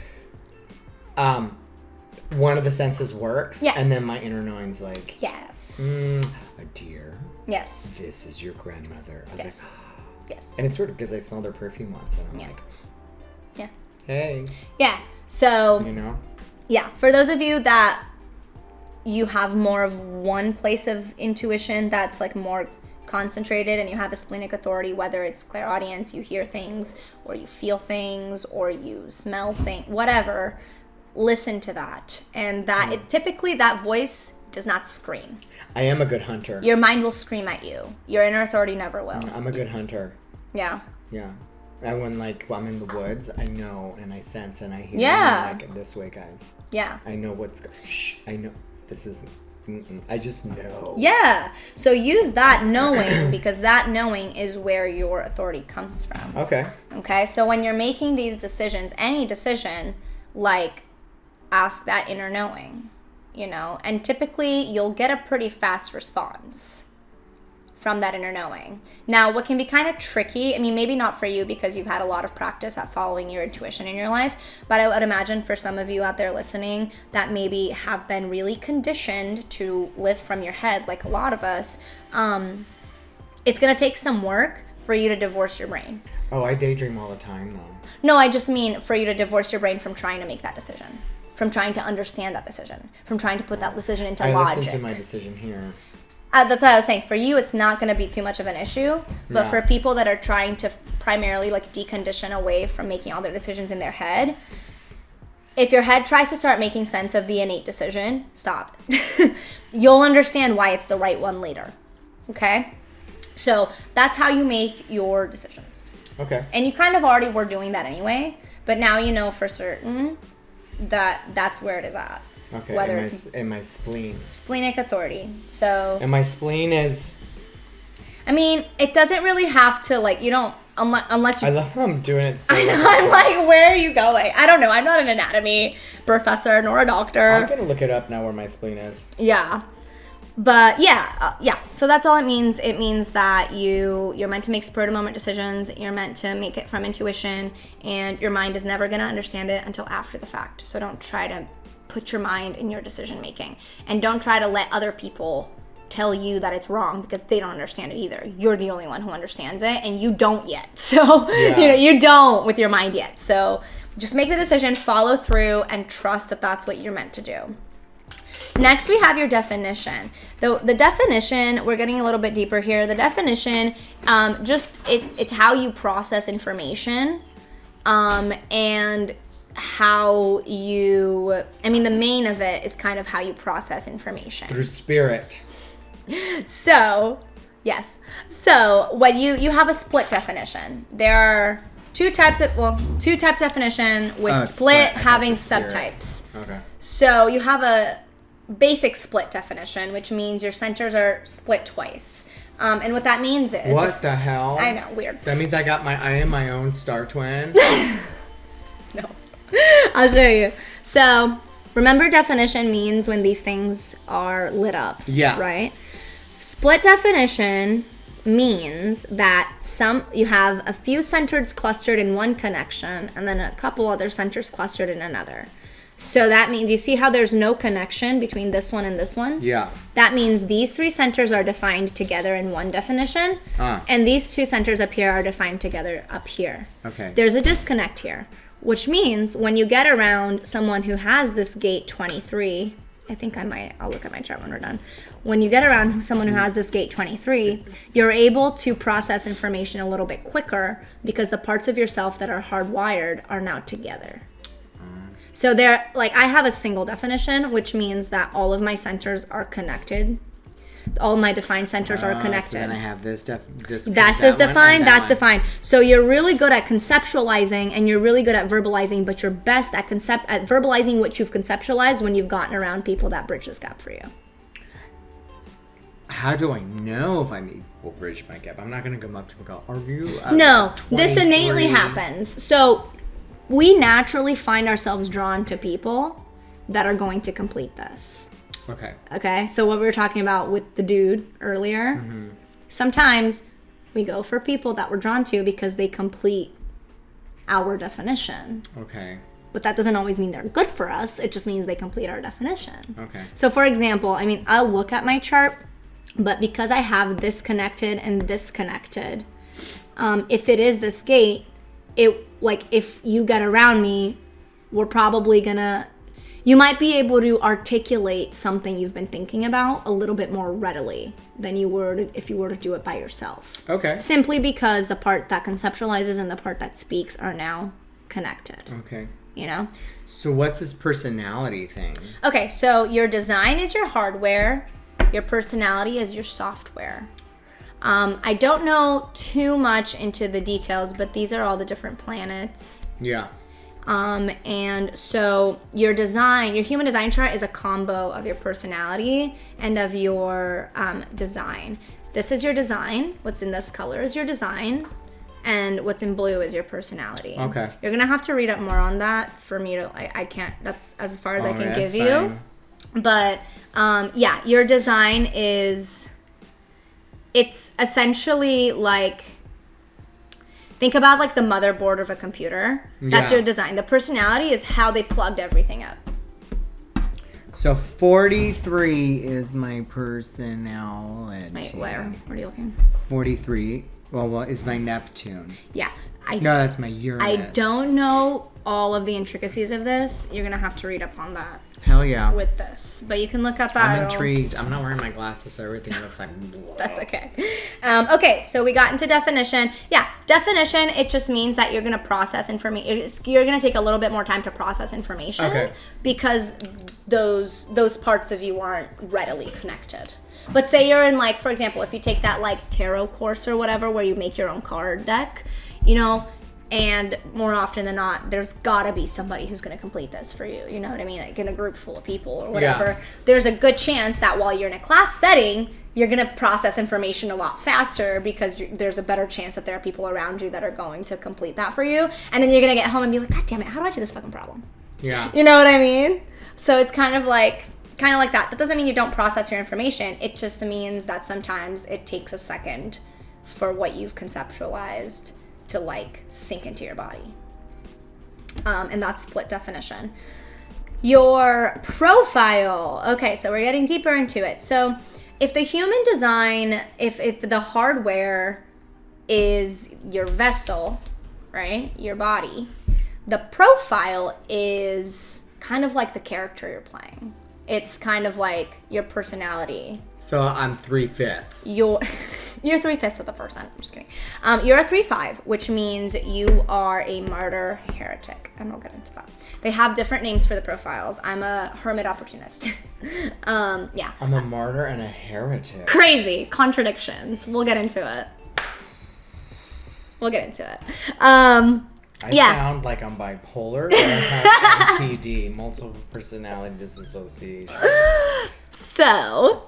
one of the senses works, and then my inner knowing's like, yes. Adyr. Yes. This is your grandmother. I was like, yes. And it's sort of because I smelled her perfume once, and I'm like, yeah. Hey. Yeah. So, you know? Yeah. For those of you that you have more of one place of intuition that's like more concentrated and you have a splenic authority, whether it's clairaudience, you hear things, or you feel things, or you smell things, whatever, listen to that. And that typically that voice does not scream. I am a good hunter. Your mind will scream at you. Your inner authority never will. I'm a good hunter. Yeah. Yeah. And when like I'm in the woods, I know and I sense and I hear. Yeah. And I'm like, this way, guys. Yeah. I know shh. I know this is. I just know. Yeah. So use that knowing because that knowing is where your authority comes from. Okay. Okay. So when you're making these decisions, any decision, like ask that inner knowing, you know, and typically you'll get a pretty fast response from that inner knowing. Now, what can be kind of tricky, I mean, maybe not for you because you've had a lot of practice at following your intuition in your life, but I would imagine for some of you out there listening that maybe have been really conditioned to live from your head, like a lot of us, it's going to take some work for you to divorce your brain. Oh, I daydream all the time, though. No, I just mean for you to divorce your brain from trying to make that decision, from trying to understand that decision, from trying to put that decision into logic. I listen to my decision here. That's what I was saying. For you, it's not going to be too much of an issue. But Yeah. for people that are trying to primarily like decondition away from making all their decisions in their head, if your head tries to start making sense of the innate decision, stop. You'll understand why it's the right one later. Okay? So that's how you make your decisions. Okay. And you kind of already were doing that anyway. But now you know for certain that that's where it is at. Okay. Whether and it's my spleen. splenic authority. So... And my spleen is... I mean, it doesn't really have to, like, you don't, unless you... I love how I'm doing it so... I'm like, where are you going? I don't know. I'm not an anatomy professor nor a doctor. I'm going to look it up now where my spleen is. Yeah. But, yeah. So that's all it means. It means that you're meant to make spur-of-the-moment decisions. You're meant to make it from intuition. And your mind is never going to understand it until after the fact. So don't try to put your mind in your decision-making. And don't try to let other people tell you that it's wrong because they don't understand it either. You're the only one who understands it and you don't yet. So, you don't with your mind yet. So just make the decision, follow through, and trust that that's what you're meant to do. Next, we have your definition. The definition, we're getting a little bit deeper here. The definition, it's how you process information and how you, the main of it is kind of how you process information. Through spirit. So, yes. So, when you have a split definition. There are two types definition with split having subtypes. Okay. So, you have a basic split definition, which means your centers are split twice. And what that means is... What the hell? I know, weird. That means I am my own star twin? No. I'll show you. So, remember definition means when these things are lit up. Yeah. Right? Split definition means that you have a few centers clustered in one connection and then a couple other centers clustered in another. So that means, you see how there's no connection between this one and this one? Yeah. That means these three centers are defined together in one definition. And these two centers up here are defined together up here. Okay. There's a disconnect here, which means when you get around someone who has this gate 23, I'll look at my chart when we're done. When you get around someone who has this gate 23, you're able to process information a little bit quicker because the parts of yourself that are hardwired are now together. So I have a single definition, which means that all of my centers are connected. All my defined centers are connected. So then I have this That's defined, that's defined. So you're really good at conceptualizing and you're really good at verbalizing, but you're best at verbalizing what you've conceptualized when you've gotten around people that bridge this gap for you. How do I know if I will bridge my gap? I'm not going to come up to them and go, are you... No, this innately happens. So we naturally find ourselves drawn to people that are going to complete this. Okay, so what we were talking about with the dude earlier, sometimes we go for people that we're drawn to because they complete our definition. Okay. But that doesn't always mean they're good for us. It just means they complete our definition. Okay. So for example, I'll look at my chart, but because I have this connected and this connected, if it is this gate, if you get around me, we're probably gonna... You might be able to articulate something you've been thinking about a little bit more readily than you would if you were to do it by yourself. Okay. Simply because the part that conceptualizes and the part that speaks are now connected. Okay. You know? So what's this personality thing? Okay, so your design is your hardware. Your personality is your software. I don't know too much into the details, but these are all the different planets. Yeah. And so your human design chart is a combo of your personality and of your design. This is your design. What's in this color is your design. And what's in blue is your personality. Okay. You're going to have to read up more on that for me to, I can't, that's as far as I can give you. But, yeah, your design it's essentially like, think about like the motherboard of a computer. That's your design. The personality is how they plugged everything up. So 43 is my personality. Wait, where? Where are you looking? 43. Well, is my Neptune. Yeah. No, that's my Uranus. I don't know all of the intricacies of this. You're going to have to read up on that. Hell yeah. With this. But you can look up I'm intrigued. I'm not wearing my glasses, so everything looks like... That's okay. Okay, so we got into definition. Yeah, definition, it just means that you're going to process information. You're going to take a little bit more time to process information. Okay. Because those parts of you aren't readily connected. But say you're in, like, for example, if you take that, like, tarot course or whatever where you make your own card deck, you know, and more often than not, there's gotta be somebody who's gonna complete this for you. You know what I mean? Like in a group full of people or whatever. Yeah. There's a good chance that while you're in a class setting, you're gonna process information a lot faster because there's a better chance that there are people around you that are going to complete that for you. And then you're gonna get home and be like, God damn it, how do I do this fucking problem? Yeah. You know what I mean? So it's kind of like that. That doesn't mean you don't process your information. It just means that sometimes it takes a second for what you've conceptualized to like sink into your body. And that's split definition. Your profile. Okay, so we're getting deeper into it. So if the human design, if the hardware is your vessel, right? Your body, the profile is kind of like the character you're playing. It's kind of like your personality. So I'm 3/5. You're 3/5 of the person. I'm just kidding. You're a 3/5, which means you are a martyr heretic. And we'll get into that. They have different names for the profiles. I'm a hermit opportunist. Yeah. I'm a martyr and a heretic. Crazy. Contradictions. We'll get into it. I sound like I'm bipolar, but I have MPD, multiple personality disassociation. So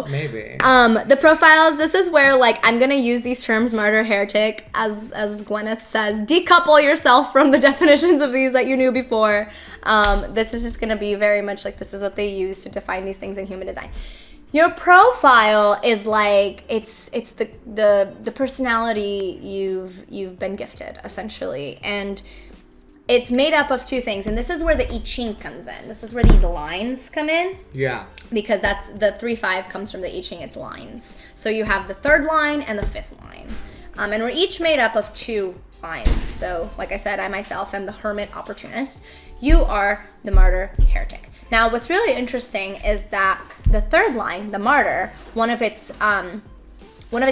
maybe. The profiles, this is where like I'm gonna use these terms, martyr, heretic, as Gwyneth says, decouple yourself from the definitions of these that you knew before. This is just gonna be very much like this is what they use to define these things in human design. Your profile is like it's the personality you've been gifted, essentially, and it's made up of two things, and this is where the I Ching comes in. This is where these lines come in. Yeah. Because that's the 3/5 comes from the I Ching. It's lines. So you have the third line and the fifth line, and we're each made up of two lines. So, like I said, I myself am the hermit opportunist. You are the martyr heretic. Now, what's really interesting is that the third line, the martyr, one of its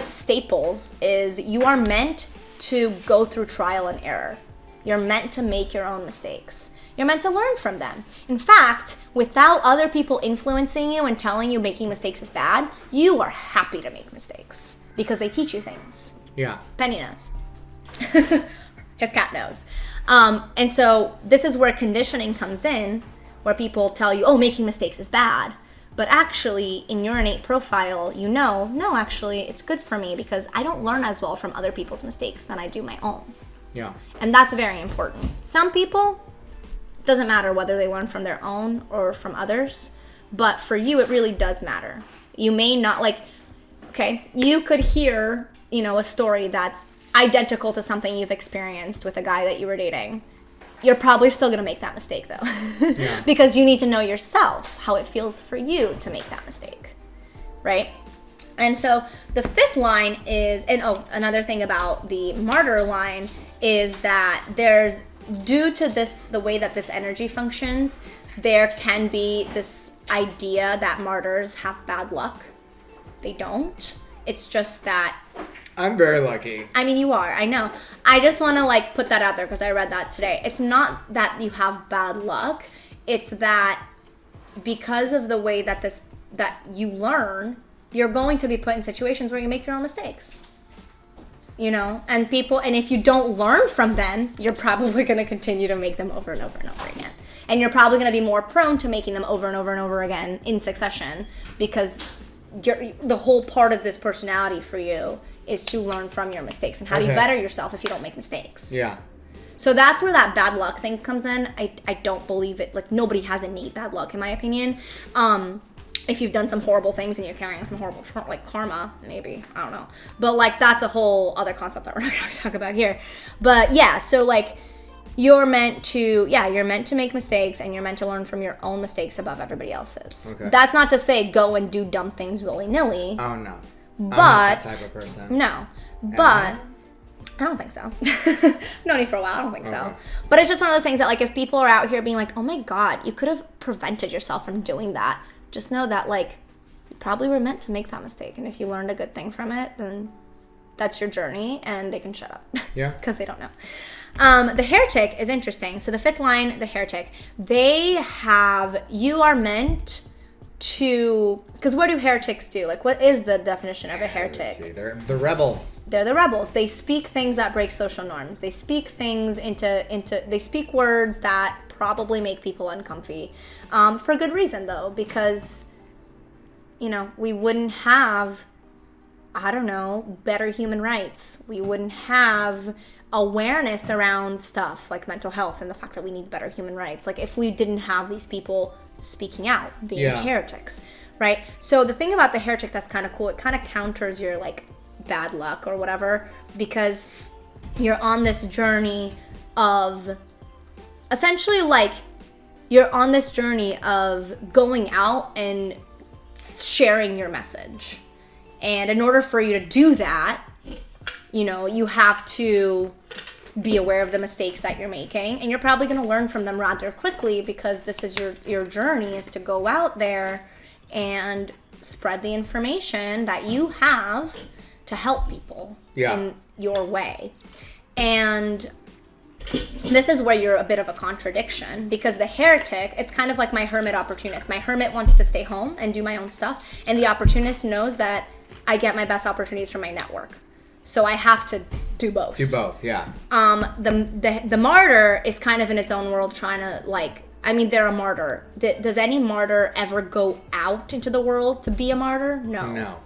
staples is you are meant to go through trial and error. You're meant to make your own mistakes. You're meant to learn from them. In fact, without other people influencing you and telling you making mistakes is bad, you are happy to make mistakes because they teach you things. Yeah. Penny knows. His cat knows. And so this is where conditioning comes in, where people tell you, oh, making mistakes is bad. But actually, in your innate profile, no, actually, it's good for me because I don't learn as well from other people's mistakes than I do my own. Yeah. And that's very important. Some people, doesn't matter whether they learn from their own or from others, but for you, it really does matter. You may not, you could hear, a story that's identical to something you've experienced with a guy that you were dating. You're probably still going to make that mistake, though. Yeah. Because you need to know yourself, how it feels for you to make that mistake, right? And so the fifth line is, another thing about the martyr line is that there's, due to this, the way that this energy functions, there can be this idea that martyrs have bad luck. They don't. It's just that I'm very lucky. I mean, you are. I know. I just want to put that out there because I read that today. It's not that you have bad luck. It's that because of the way that that you learn you're going to be put in situations where you make your own mistakes. You know, and if you don't learn from them, you're probably going to continue to make them over and over and over again. And you're probably going to be more prone to making them over and over and over again in succession, because the whole part of this personality for you is to learn from your mistakes. And how do you better yourself if you don't make mistakes? Yeah. So that's where that bad luck thing comes in. I don't believe it. Like, nobody has innate bad luck, in my opinion. If you've done some horrible things and you're carrying some horrible, like, karma, maybe. I don't know. But, like, that's a whole other concept that we're not going to talk about here. But, yeah, so, like, you're meant to make mistakes, and you're meant to learn from your own mistakes above everybody else's. Okay. That's not to say go and do dumb things willy-nilly. Oh, no. But, I'm not that type of person. No. But I don't think so. I've known you for a while. I don't think so. But it's just one of those things that, like, if people are out here being like, oh, my God, you could have prevented yourself from doing that, just know that, like, you probably were meant to make that mistake. And if you learned a good thing from it, then that's your journey, and they can shut up. Yeah. Because they don't know. The heretic is interesting. So the fifth line, the heretic, you are meant to, because what do heretics do? Like, what is the definition of a heretic? They're the rebels. They're the rebels. They speak things that break social norms. They speak things they speak words that probably make people uncomfy. For good reason, though, because, you know, we wouldn't have, I don't know, better human rights. We wouldn't have awareness around stuff like mental health and the fact that we need better human rights. Like, if we didn't have these people speaking out, being heretics, right? So the thing about the heretic that's kind of cool, it kind of counters your, like, bad luck or whatever, because you're on this journey of, essentially, like, you're on this journey of going out and sharing your message. And in order for you to do that, you know, you have to be aware of the mistakes that you're making, and you're probably going to learn from them rather quickly, because this is your journey, is to go out there and spread the information that you have to help people in your way. And this is where you're a bit of a contradiction, because the heretic, it's kind of like my hermit opportunist. My hermit wants to stay home and do my own stuff, and the opportunist knows that I get my best opportunities from my network. So I have to do both. Yeah. The martyr is kind of in its own world, trying to, like, I mean, they're a martyr. Does any martyr ever go out into the world to be a martyr? No.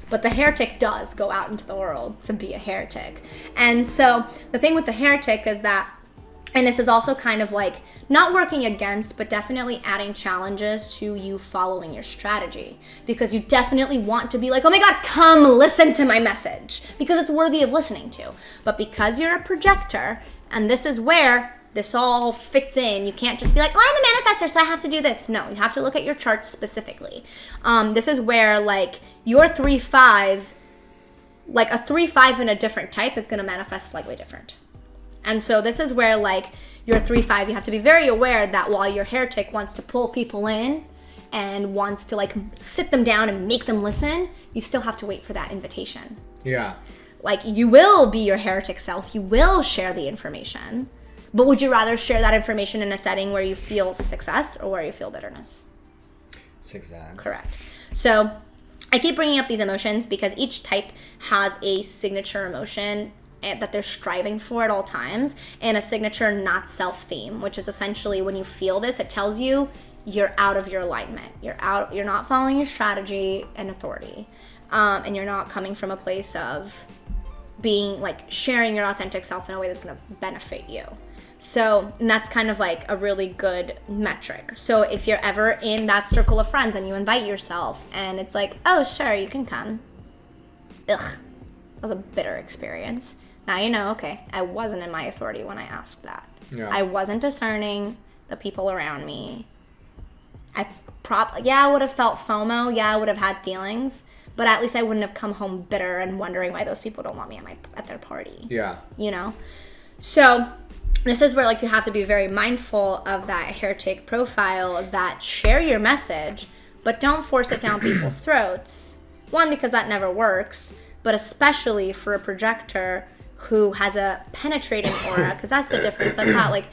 But the heretic does go out into the world to be a heretic. And so the thing with the heretic is that, and this is also kind of like not working against, but definitely adding challenges to you following your strategy. Because you definitely want to be like, oh my God, come listen to my message, because it's worthy of listening to. But because you're a projector, and this is where this all fits in, you can't just be like, oh, I'm a manifestor, so I have to do this. No, you have to look at your charts specifically. This is where, like, your 3-5, like a 3-5 in a different type is going to manifest slightly different. And so this is where, like, your 3-5, you have to be very aware that while your heretic wants to pull people in and wants to, like, sit them down and make them listen, you still have to wait for that invitation. Yeah. Like, you will be your heretic self. You will share the information. But would you rather share that information in a setting where you feel success or where you feel bitterness? Success. Correct. So I keep bringing up these emotions because each type has a signature emotion that they're striving for at all times, and a signature not self theme, which is essentially when you feel this, it tells you you're out of your alignment. You're not following your strategy and authority. And you're not coming from a place of being, like, sharing your authentic self in a way that's going to benefit you. So, and that's kind of like a really good metric. So if you're ever in that circle of friends and you invite yourself and it's like, oh, sure, you can come. Ugh, that was a bitter experience. Now you know, okay, I wasn't in my authority when I asked that. Yeah. I wasn't discerning the people around me. I would have felt FOMO. Yeah, I would have had feelings. But at least I wouldn't have come home bitter and wondering why those people don't want me at their party. Yeah. You know? So this is where, like, you have to be very mindful of that heretic profile, that share your message, but don't force it down people's throats. One, because that never works, but especially for a projector who has a penetrating aura, because that's the difference. That's how, like,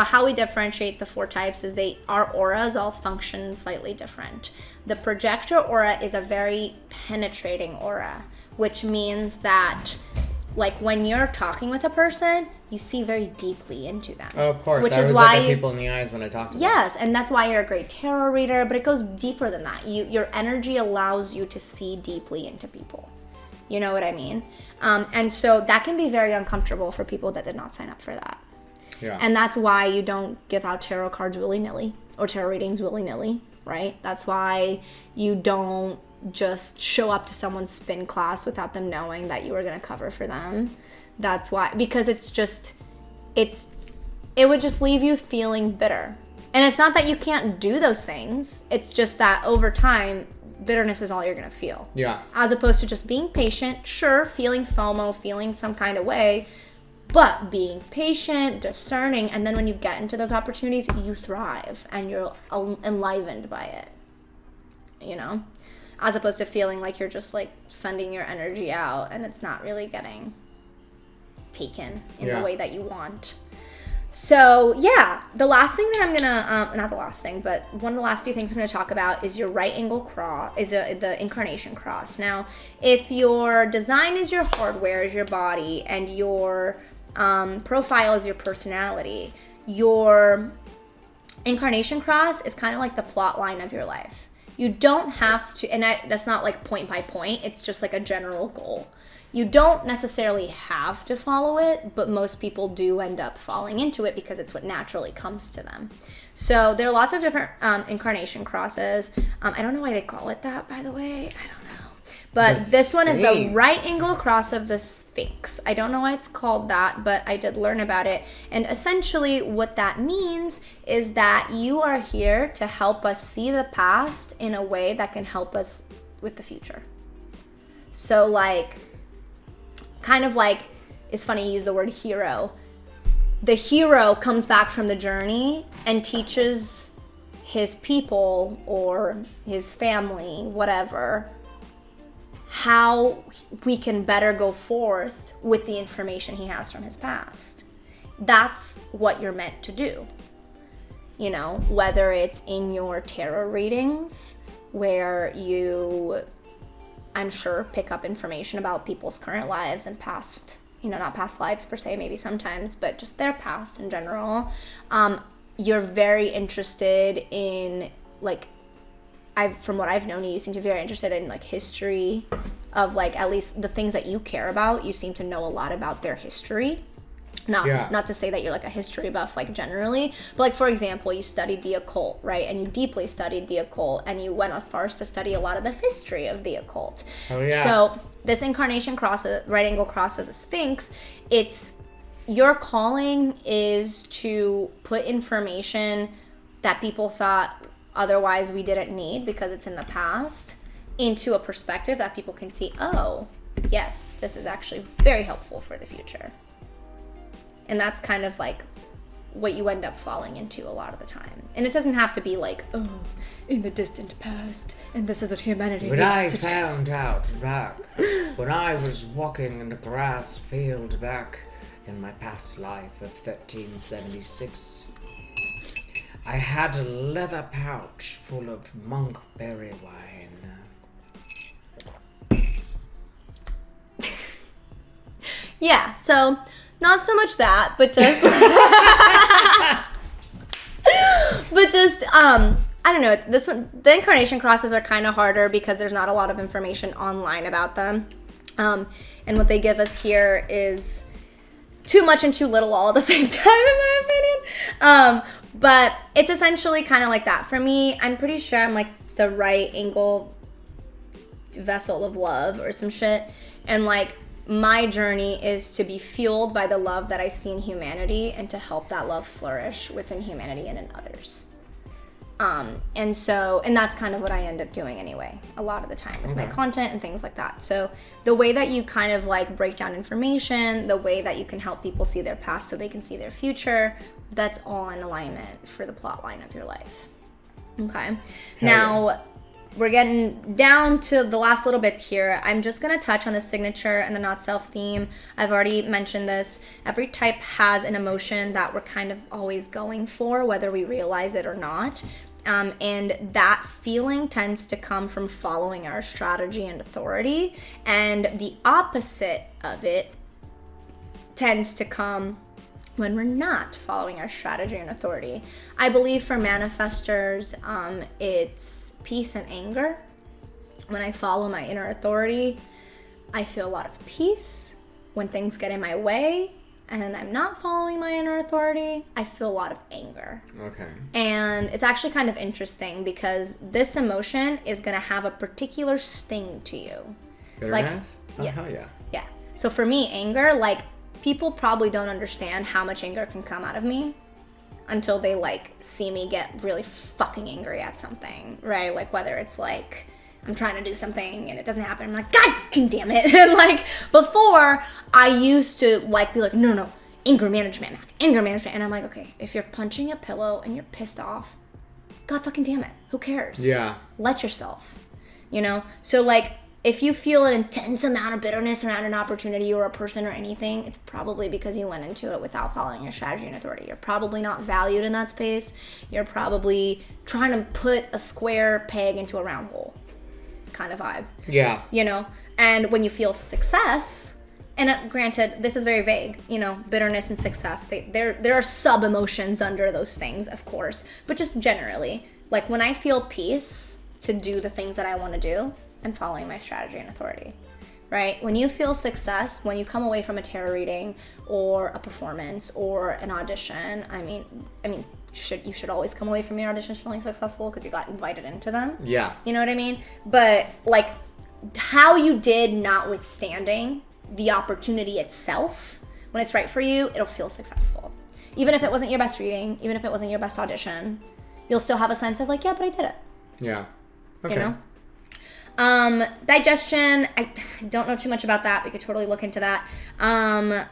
how we differentiate the 4 types is our auras all function slightly different. The projector aura is a very penetrating aura, which means that like when you're talking with a person, you see very deeply into them. Oh, of course. Which I is always why look at people in the eyes when I talk to them. Yes, and that's why you're a great tarot reader, but it goes deeper than that. Your energy allows you to see deeply into people. You know what I mean? And so that can be very uncomfortable for people that did not sign up for that. Yeah. And that's why you don't give out tarot cards willy-nilly or tarot readings willy-nilly, right? That's why you don't just show up to someone's spin class without them knowing that you were going to cover for them. That's why, because it would just leave you feeling bitter. And it's not that you can't do those things. It's just that over time, bitterness is all you're going to feel. Yeah. As opposed to just being patient, sure, feeling FOMO, feeling some kind of way, but being patient, discerning, and then when you get into those opportunities, you thrive and you're enlivened by it, you know? As opposed to feeling like you're just like sending your energy out and it's not really getting taken in the way that you want. So yeah, the last thing that I'm gonna, not the last thing, but one of the last few things I'm gonna talk about is your right angle cross, the incarnation cross. Now, if your design is your hardware, is your body, and your profile is your personality, your incarnation cross is kind of like the plot line of your life. You don't have to, and that's not like point by point, it's just like a general goal. You don't necessarily have to follow it, but most people do end up falling into it because it's what naturally comes to them. So there are lots of different incarnation crosses. I don't know why they call it that, by the way. I don't know. But this one is the right angle cross of the Sphinx. I don't know why it's called that, but I did learn about it. And essentially what that means is that you are here to help us see the past in a way that can help us with the future. So like, kind of like, it's funny you use the word hero. The hero comes back from the journey and teaches his people or his family, whatever, how we can better go forth with the information he has from his past. That's what you're meant to do. You know, whether it's in your tarot readings where you, I'm sure, pick up information about people's current lives and past, you know, not past lives per se, maybe sometimes, but just their past in general. You're very interested in, like, from what I've known, you seem to be very interested in, like, history of, like, at least the things that you care about. You seem to know a lot about their history. Not to say that you're like a history buff, like generally, but like, for example, you studied the occult, right? And you deeply studied the occult and you went as far as to study a lot of the history of the occult. Oh, yeah. So this incarnation cross, right angle cross of the Sphinx, it's your calling is to put information that people thought otherwise we didn't need because it's in the past into a perspective that people can see, oh, yes, this is actually very helpful for the future. And that's kind of like what you end up falling into a lot of the time. And it doesn't have to be like, oh, in the distant past, and this is what humanity But needs I to do. found out back when I was walking in the grass field back in my past life of 1376. I had a leather pouch full of monkberry wine. Yeah, so not so much that, but just I don't know, this one, the incarnation crosses are kind of harder because there's not a lot of information online about them. And what they give us here is too much and too little all at the same time, in my opinion. But it's essentially kind of like that. For me, I'm pretty sure I'm like the right angle vessel of love or some shit. And like, my journey is to be fueled by the love that I see in humanity and to help that love flourish within humanity and in others. And that's kind of what I end up doing anyway, a lot of the time with my content and things like that. So the way that you kind of like break down information, the way that you can help people see their past so they can see their future, that's all in alignment for the plot line of your life. Okay. Now, we're getting down to the last little bits here. I'm just going to touch on the signature and the not self theme. I've already mentioned this. Every type has an emotion that we're kind of always going for, whether we realize it or not. And that feeling tends to come from following our strategy and authority. And the opposite of it tends to come when we're not following our strategy and authority. I believe for manifestors, it's peace and anger. When I follow my inner authority, I feel a lot of peace. When things get in my way and I'm not following my inner authority, I feel a lot of anger. Okay. And it's actually kind of interesting because this emotion is going to have a particular sting to you. Bitterness? Like, oh, hell yeah. Yeah. So for me, anger, like, people probably don't understand how much anger can come out of me until they, like, see me get really fucking angry at something, right? Like, whether it's, like, I'm trying to do something and it doesn't happen. I'm like, God damn it. And, like, before, I used to, like, be like, no, anger management, Mac, anger management. And I'm like, okay, if you're punching a pillow and you're pissed off, God fucking damn it. Who cares? Yeah. Let yourself, you know? So, like, if you feel an intense amount of bitterness around an opportunity or a person or anything, it's probably because you went into it without following your strategy and authority. You're probably not valued in that space. You're probably trying to put a square peg into a round hole kind of vibe. Yeah. You know? And when you feel success, and granted, this is very vague, you know, bitterness and success, there are sub-emotions under those things, of course. But just generally, like when I feel peace to do the things that I want to do, and following my strategy and authority, right? When you feel success, when you come away from a tarot reading or a performance or an audition, I mean, you should always come away from your auditions feeling successful because you got invited into them. Yeah. You know what I mean? But like how you did notwithstanding the opportunity itself, when it's right for you, it'll feel successful. Even if it wasn't your best reading, even if it wasn't your best audition, you'll still have a sense of like, yeah, but I did it. Yeah. Okay. You know? Digestion, I don't know too much about that. We could totally look into that.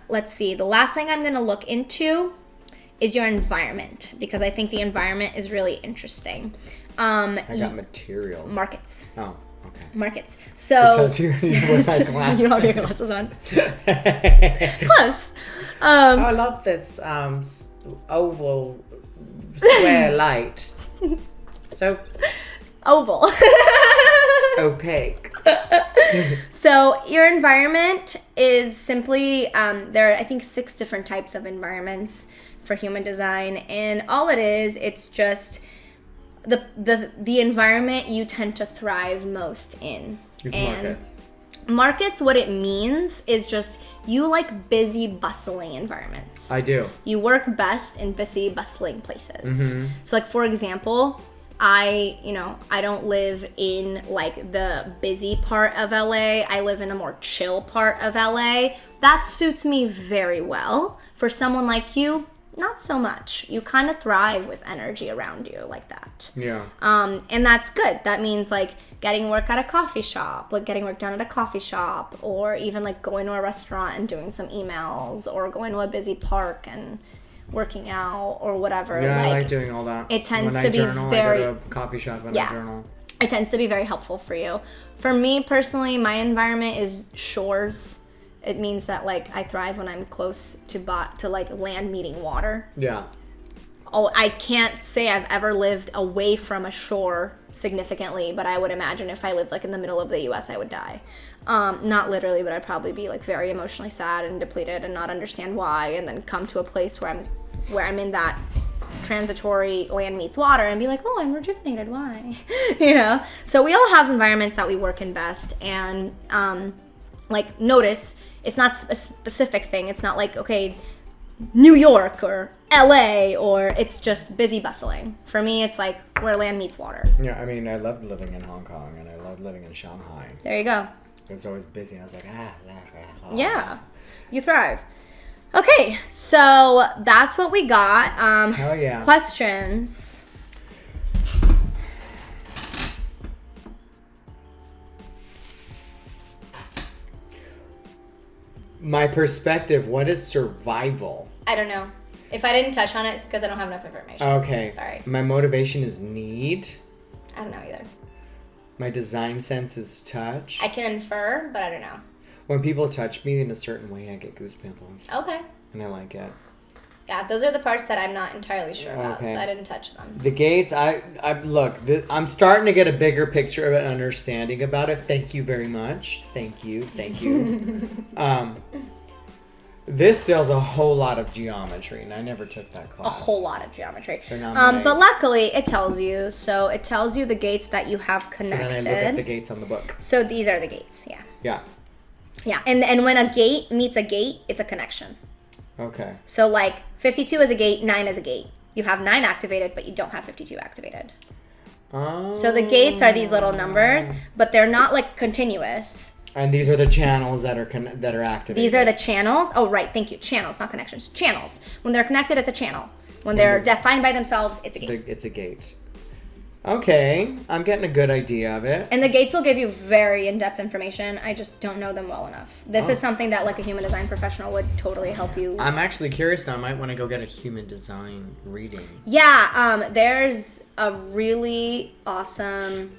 Let's see. The last thing I'm going to look into is your environment, because I think the environment is really interesting. I got materials. Markets. Oh, okay. Markets. So Because you wear my glasses. you don't have your glasses on. Close. I love this oval square light. So Oval. opaque. So your environment is simply there are I think 6 different types of environments for human design, and all it is, it's just the environment you tend to thrive most in. It's and markets, what it means is just you like busy, bustling environments. I do. You work best in busy, bustling places. So like for example, I don't live in like the busy part of LA. I live in a more chill part of LA. That suits me very well. For someone like you, not so much. You kind of thrive with energy around you like that. Yeah. And that's good. That means like getting work at a coffee shop, like getting work done at a coffee shop, or even like going to a restaurant and doing some emails, or going to a busy park and working out or whatever. Yeah, like, I like doing all that. It tends when to I be journal, very... I go to a coffee shop and Yeah. I journal. It tends to be very helpful for you. For me personally, my environment is shores. It means that like I thrive when I'm close to like land meeting water. Yeah. Oh, I can't say I've ever lived away from a shore significantly, but I would imagine if I lived like in the middle of the US, I would die. Not literally, but I'd probably be like very emotionally sad and depleted and not understand why, and then come to a place where I'm in that transitory land meets water and be like, oh, I'm rejuvenated. Why? You know? So we all have environments that we work in best, and like notice it's not a specific thing. It's not like, okay, New York or LA, or it's just busy bustling. For me, it's like where land meets water. Yeah, I mean, I loved living in Hong Kong and I loved living in Shanghai. There you go. It was always busy. I was like, Yeah, you thrive. Okay, so that's what we got. Hell yeah. Questions? My perspective, what is survival? I don't know. If I didn't touch on it, it's because I don't have enough information. Okay. Sorry. My motivation is need. I don't know either. My design sense is touch. I can infer, but I don't know. When people touch me in a certain way, I get goose pimples. Okay. And I like it. Yeah, those are the parts that I'm not entirely sure about, Okay. so I didn't touch them. The gates, I'm starting to get a bigger picture of it, understanding about it. Thank you very much. Thank you. This still has a whole lot of geometry, and I never took that class. A whole lot of geometry. They're not But luckily, it tells you. So it tells you the gates that you have connected. So then I look at the gates on the book. So these are the gates, yeah. Yeah. Yeah, and when a gate meets a gate, it's a connection. Okay. So like 52 is a gate, 9 is a gate. You have 9 activated, but you don't have 52 activated. Oh. So the gates are these little numbers, but they're not like continuous. And these are the channels that are activated. These are the channels. Oh, right. Thank you. Channels, not connections. Channels. When they're connected, it's a channel. When they're defined by themselves, it's a gate. It's a gate. Okay. I'm getting a good idea of it. And the gates will give you very in-depth information. I just don't know them well enough. This is something that like a human design professional would totally help you. I'm actually curious now. I might want to go get a human design reading. Yeah. There's a really awesome...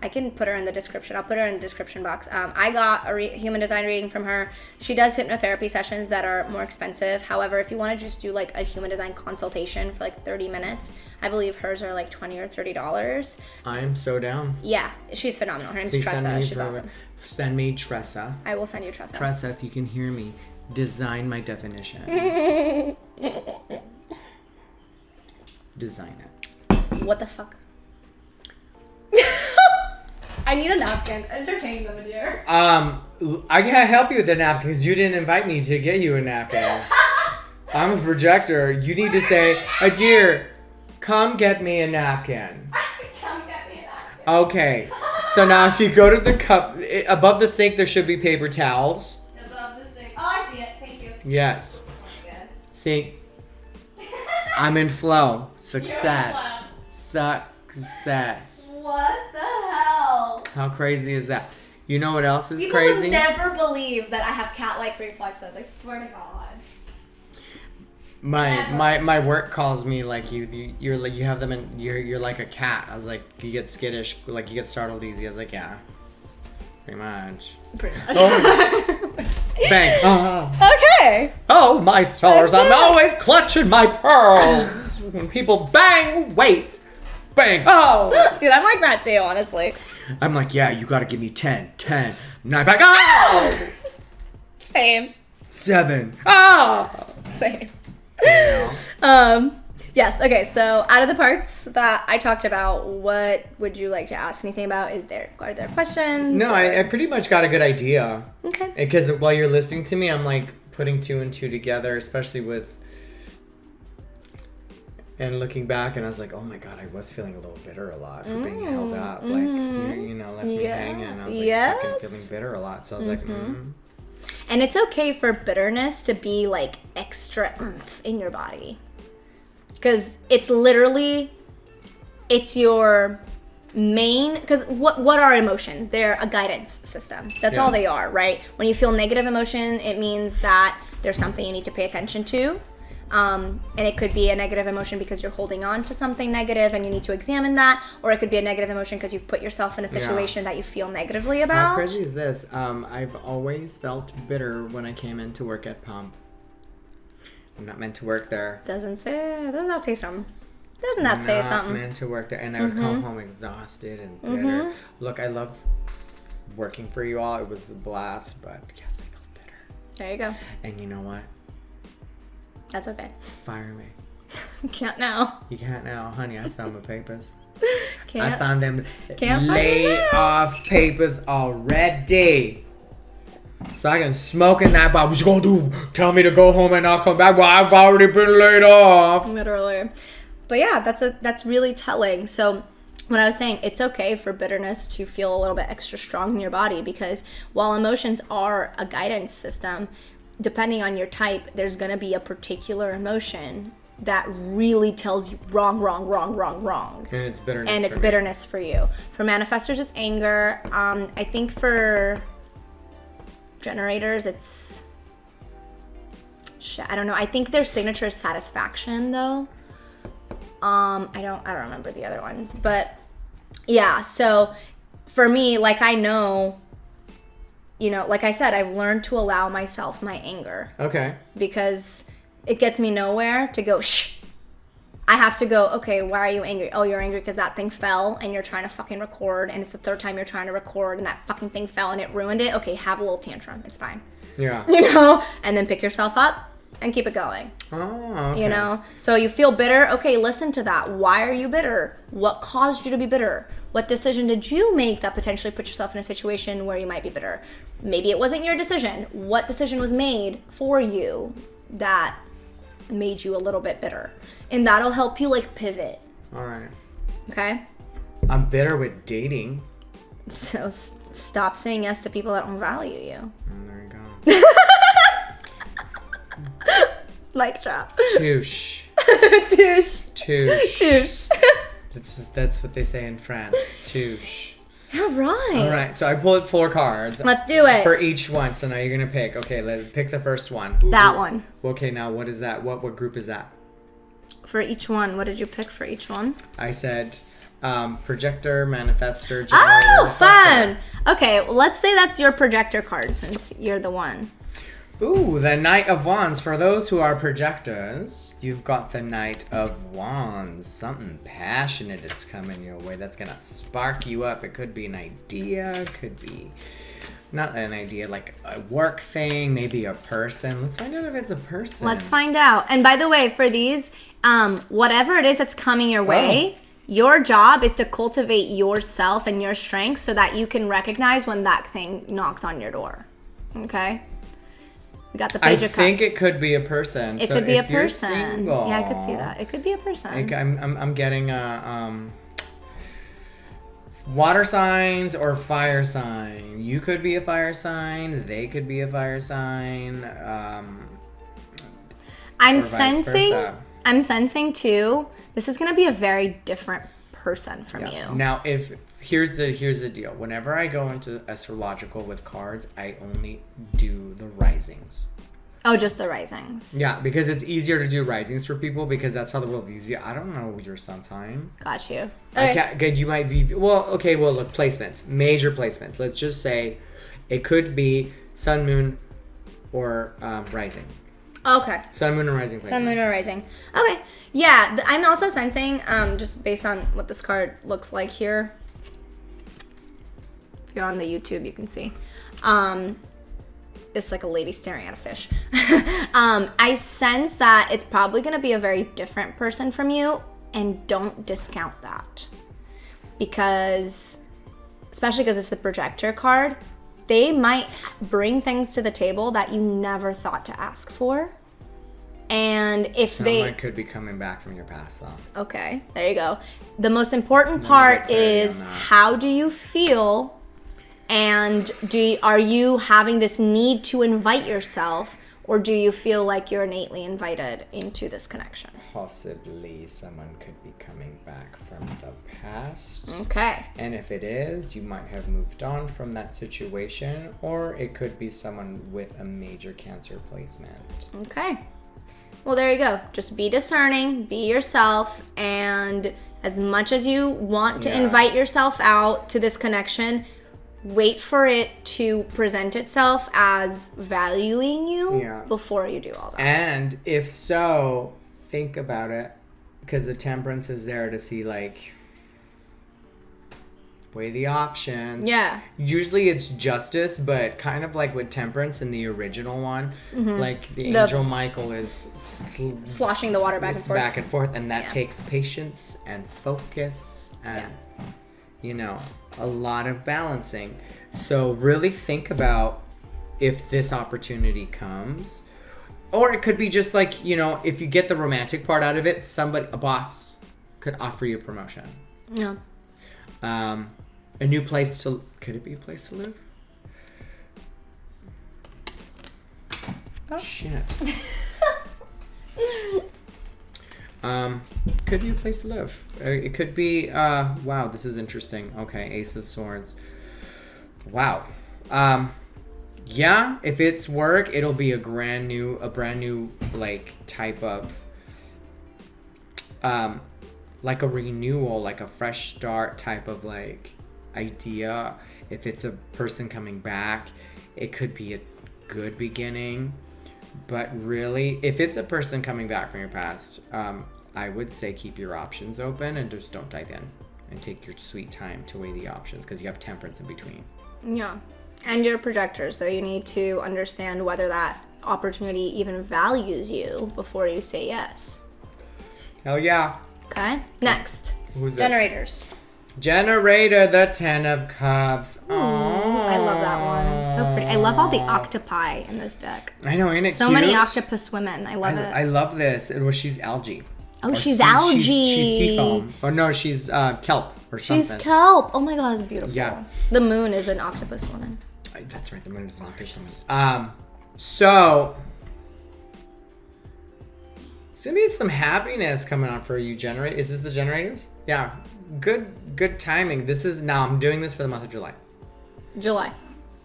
I can put her in the description. I'll put her in the description box. I got a human design reading from her. She does hypnotherapy sessions that are more expensive. However, if you want to just do like a human design consultation for like 30 minutes, I believe hers are like $20 or $30. I'm so down. Yeah, she's phenomenal. Her name's Please Tressa. She's awesome. Send me Tressa. I will send you Tressa. Tressa, if you can hear me, design my definition. Design it. What the fuck? I need a napkin. Entertain them, Adyr. I can't help you with the napkin because you didn't invite me to get you a napkin. I'm a projector. You need to say, Adyr, come get me a napkin. Come get me a napkin. Okay. So now if you go to the cup, above the sink there should be paper towels. Above the sink. Oh, I see it. Thank you. Yes. Oh my God. See? I'm in flow. Success. Success. What the hell? How crazy is that? You know what else is People crazy? would never believe that I have cat-like reflexes. I swear to God. My work calls me like you're like you have them in you're like a cat. I was like, you get skittish, like you get startled easy. I was like, yeah, pretty much. Pretty much. Oh. Bang. Okay. Oh my stars! I'm always clutching my pearls. When people bang, wait, bang. Oh. Dude, I'm like that too, honestly. I'm like, yeah, you gotta give me 10, 9 back. Oh. Same. 7. Oh. Same. Yeah. Yes, okay, so out of the parts that I talked about, what would you like to ask anything about? Are there questions? No, I pretty much got a good idea. Okay. Because while you're listening to me, I'm like putting 2 and 2 together, especially with... And looking back, and I was like, oh my God, I was feeling a little bitter a lot for being held up. Like, you know, left me hanging. I was like fucking feeling bitter a lot. So I was like, And it's okay for bitterness to be like extra oomph in your body. Because it's literally, it's your main, because what are emotions? They're a guidance system. That's all they are, right? When you feel negative emotion, it means that there's something you need to pay attention to. And it could be a negative emotion because you're holding on to something negative and you need to examine that. Or it could be a negative emotion because you've put yourself in a situation that you feel negatively about. How crazy is this? I've always felt bitter when I came in to work at Pump. I'm not meant to work there. Doesn't that say something? Doesn't that say something? Not meant to work there. And I would come home exhausted and bitter. Look, I love working for you all. It was a blast, but yes, I felt bitter. There you go. And you know what? That's okay. Fire me. You can't now. You can't now. Honey, I signed my papers. Can't. I signed them Can't fire me lay now. off papers already. So I can smoke in that bar. What you gonna do? Tell me to go home and not come back? Well, I've already been laid off. Literally. But yeah, that's really telling. So when I was saying it's okay for bitterness to feel a little bit extra strong in your body, because while emotions are a guidance system, depending on your type, there's going to be a particular emotion that really tells you wrong. And it's bitterness. And it's bitterness for you. For manifestors, it's anger. I think for generators, it's... I don't know. I think their signature is satisfaction, though. I don't remember the other ones. But yeah, so for me, like I know, like I said, I've learned to allow myself my anger. Okay. Because it gets me nowhere to go, shh. I have to go, okay, why are you angry? Oh, you're angry because that thing fell and you're trying to fucking record and it's the third time you're trying to record and that fucking thing fell and it ruined it. Okay, have a little tantrum. It's fine. Yeah. And then pick yourself up and keep it going. Oh, okay. So you feel bitter. Okay, listen to that. Why are you bitter? What caused you to be bitter? What decision did you make that potentially put yourself in a situation where you might be bitter? Maybe it wasn't your decision. What decision was made for you that made you a little bit bitter? And that'll help you like pivot. All right. Okay? I'm bitter with dating. So stop saying yes to people that don't value you. There you go. Mic drop. Touche. Touche. Touche. Touche. That's what they say in France. Touche. All right. All right. So I pulled 4 cards. Let's do it. For each one. So now you're gonna pick. Okay, let's pick the first one. That one. Okay. Now what is that? What group is that? For each one, what did you pick for each one? I said projector, manifester, generator. Oh, fun. Okay, well, let's say that's your projector card since you're the one. Ooh, the Knight of Wands. For those who are projectors, you've got the Knight of Wands. Something passionate is coming your way that's going to spark you up. It could be an idea, could be not an idea, like a work thing, maybe a person. Let's find out if it's a person. Let's find out. And by the way, for these, whatever it is that's coming your way, your job is to cultivate yourself and your strengths so that you can recognize when that thing knocks on your door. Okay? We got the Page of Cups. I think it could be a person. It could be a person. Single, yeah, I could see that. It could be a person. I'm getting water signs or fire sign. You could be a fire sign. They could be a fire sign. I'm sensing too. This is going to be a very different person from you. Now, here's the deal. Whenever I go into astrological with cards, I only do the risings. Oh, just the risings. Yeah, because it's easier to do risings for people because that's how the world views you. I don't know your sun sign. Got you. Okay. You might be... Well, look, placements. Major placements. Let's just say it could be sun, moon, or rising. Okay. Sun, moon, or rising placements. Sun, moon, or rising. Okay. Yeah, I'm also sensing, just based on what this card looks like here. If you're on the YouTube, you can see. It's like a lady staring at a fish. I sense that it's probably going to be a very different person from you, and don't discount that. Because, especially because it's the projector card, they might bring things to the table that you never thought to ask for. And if someone could be coming back from your past, though. Okay, there you go. The most important part is how do you feel, and are you having this need to invite yourself, or do you feel like you're innately invited into this connection? Possibly someone could be coming back from the past. Okay. And if it is, you might have moved on from that situation, or it could be someone with a major Cancer placement. Okay. Well, there you go. Just be discerning, be yourself, and as much as you want to invite yourself out to this connection, wait for it to present itself as valuing you before you do all that. And if so, think about it, because the Temperance is there to see, like, weigh the options. Yeah. Usually it's justice, but kind of like with Temperance in the original one, like the angel Michael is sloshing the water back and forth. And that takes patience and focus and, a lot of balancing. So really think about if this opportunity comes. Or it could be just like, if you get the romantic part out of it, a boss could offer you a promotion. Yeah. A new place to... Could it be a place to live? Oh. Shit. Could be a place to live. It could be... wow, this is interesting. Okay, Ace of Swords. Wow. Yeah, if it's work, it'll be a brand new, like, type of... like a renewal, like a fresh start type of, like, idea. If it's a person coming back, it could be a good beginning. But really, if it's a person coming back from your past, I would say keep your options open and just don't dive in. And take your sweet time to weigh the options because you have temperance in between. Yeah. And you're a projector, so you need to understand whether that opportunity even values you before you say yes. Hell yeah. Okay. Next. Who's this? Generators. Generator, the 10 of Cups. Oh, I love that one. So pretty. I love all the octopi in this deck. I know, ain't it so cute? many octopus women. I love it. I love this. Well, she's algae. Oh, she's algae. She's sea foam. Or no, she's kelp or something. She's kelp. Oh my god, it's beautiful. Yeah. The moon is an octopus woman. That's right, the moon is an octopus woman. So it's gonna be some happiness coming on for you, generate. Is this the generators? Yeah. Good timing. This is now I'm doing this for the month of July. July.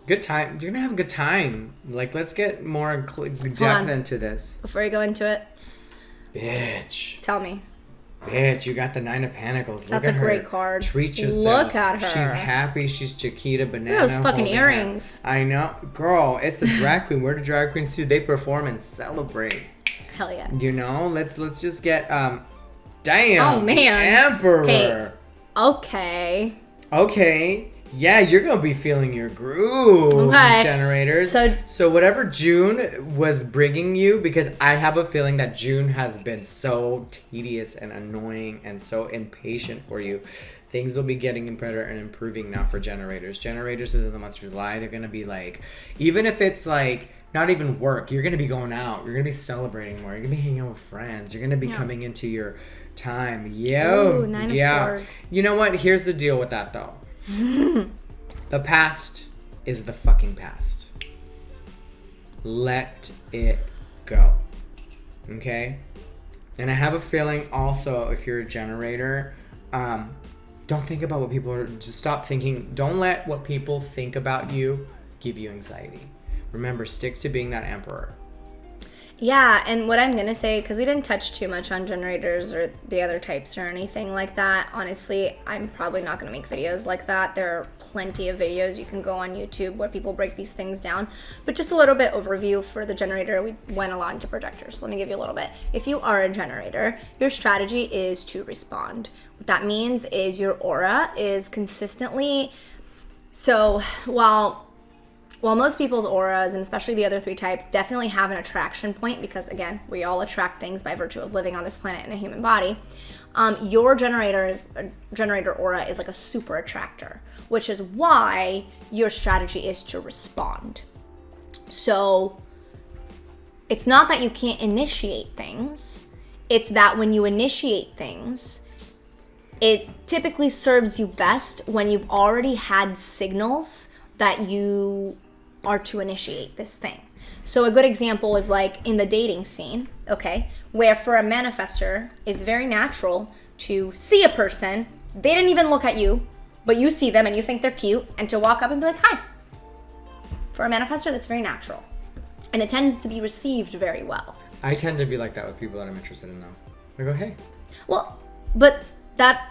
Good time. You're gonna have a good time. Like, let's get more depth into this. Before you go into it, bitch. tell me. Bitch, you got the 9 of Pentacles. That's Look at a her. great card. Treat yourself. Look at her. She's happy. She's Chiquita Banana. Look at those fucking holding earrings. Her. I know. Girl, it's the drag queen. Where do drag queens do? They perform and celebrate. Hell yeah. You know? Let's just get damn. Oh man. Emperor. Okay. Yeah, you're gonna be feeling your groove, generators. So whatever June was bringing you, because I have a feeling that June has been so tedious and annoying and so impatient for you. Things will be getting better and improving now for generators. Generators in the month of July, they're gonna be like, even if it's like not even work, you're gonna be going out, you're gonna be celebrating more, you're gonna be hanging out with friends, you're gonna be coming into your time. Ooh, 9 of Swords. You know what? Here's the deal with that though. The past is the fucking past. Let it go. Okay? And I have a feeling also, if you're a generator, don't think about what people are, just stop thinking. Don't let what people think about you give you anxiety. Remember, stick to being that emperor. Yeah, and what I'm going to say, because we didn't touch too much on generators or the other types or anything like that, honestly, I'm probably not going to make videos like that. There are plenty of videos you can go on YouTube where people break these things down. But just a little bit overview for the generator. We went a lot into projectors. Let me give you a little bit. If you are a generator, your strategy is to respond. What that means is your aura is consistently... So while most people's auras, and especially the other 3 types, definitely have an attraction point, because again, we all attract things by virtue of living on this planet in a human body, your generator aura is like a super attractor, which is why your strategy is to respond. So it's not that you can't initiate things, it's that when you initiate things, it typically serves you best when you've already had signals that you are to initiate this thing. So a good example is like in the dating scene, okay, where for a manifestor, it's very natural to see a person, they didn't even look at you, but you see them and you think they're cute, and to walk up and be like, hi. For a manifestor, that's very natural. And it tends to be received very well. I tend to be like that with people that I'm interested in, though. I go, hey. Well, but that...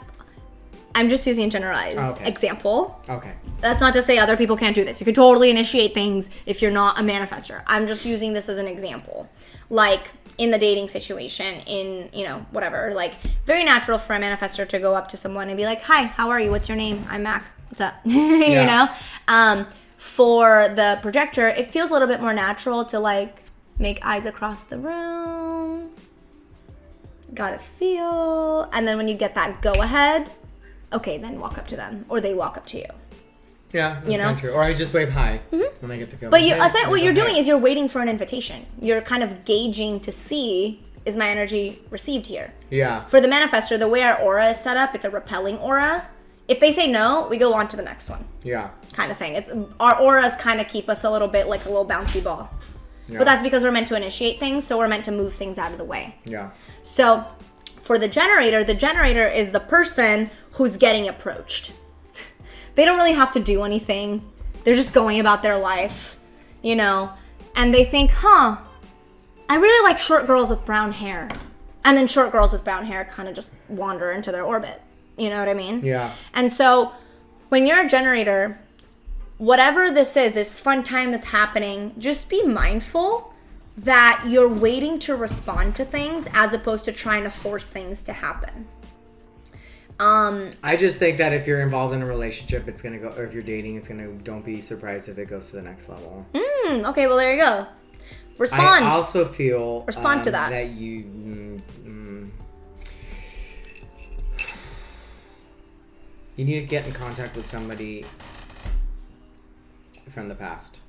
I'm just using a generalized example. Okay. That's not to say other people can't do this. You could totally initiate things if you're not a manifestor. I'm just using this as an example. Like in the dating situation, in, whatever. Like very natural for a manifestor to go up to someone and be like, hi, how are you? What's your name? I'm Mac. What's up? You know? For the projector, it feels a little bit more natural to like make eyes across the room. Gotta feel. And then when you get that go ahead, okay, then walk up to them, or they walk up to you. Yeah, that's kind of true. Or I just wave hi when I get the feel. But what you're doing is you're waiting for an invitation. You're kind of gauging to see, is my energy received here? Yeah. For the manifestor, the way our aura is set up, it's a repelling aura. If they say no, we go on to the next one. Yeah. Kind of thing. It's our auras kind of keep us a little bit like a little bouncy ball. Yeah. But that's because we're meant to initiate things, so we're meant to move things out of the way. Yeah. So for the generator is the person who's getting approached. They don't really have to do anything. They're just going about their life, and they think, I really like short girls with brown hair. And then short girls with brown hair kind of just wander into their orbit. You know what I mean? Yeah. And so when you're a generator, whatever this is, this fun time that's happening, just be mindful that you're waiting to respond to things as opposed to trying to force things to happen. I just think that if you're involved in a relationship, it's gonna go, or if you're dating, don't be surprised if it goes to the next level. Okay, well, there you go. Respond. I also feel respond to that. That you need to get in contact with somebody from the past.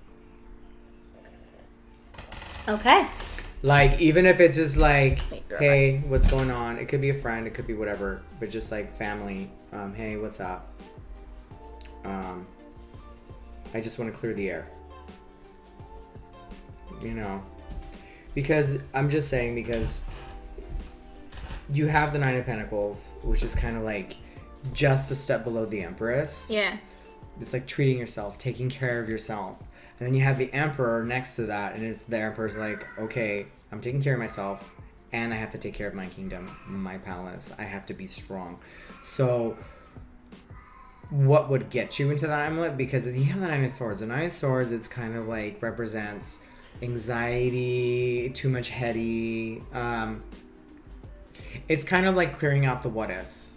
Okay. Like, even if it's just like, hey, what's going on? It could be a friend, it could be whatever, but just like family. Hey, what's up? I just want to clear the air. You know, because I'm just saying, because you have the Nine of Pentacles, which is kind of like just a step below the Empress. Yeah. It's like treating yourself, taking care of yourself. And then you have the Emperor next to that, and it's the Emperor's like, okay, I'm taking care of myself, and I have to take care of my kingdom, my palace. I have to be strong. So what would get you into that amulet? Because you have the Nine of Swords. The Nine of Swords, it's kind of like represents anxiety, too much heady. It's kind of like clearing out the what ifs.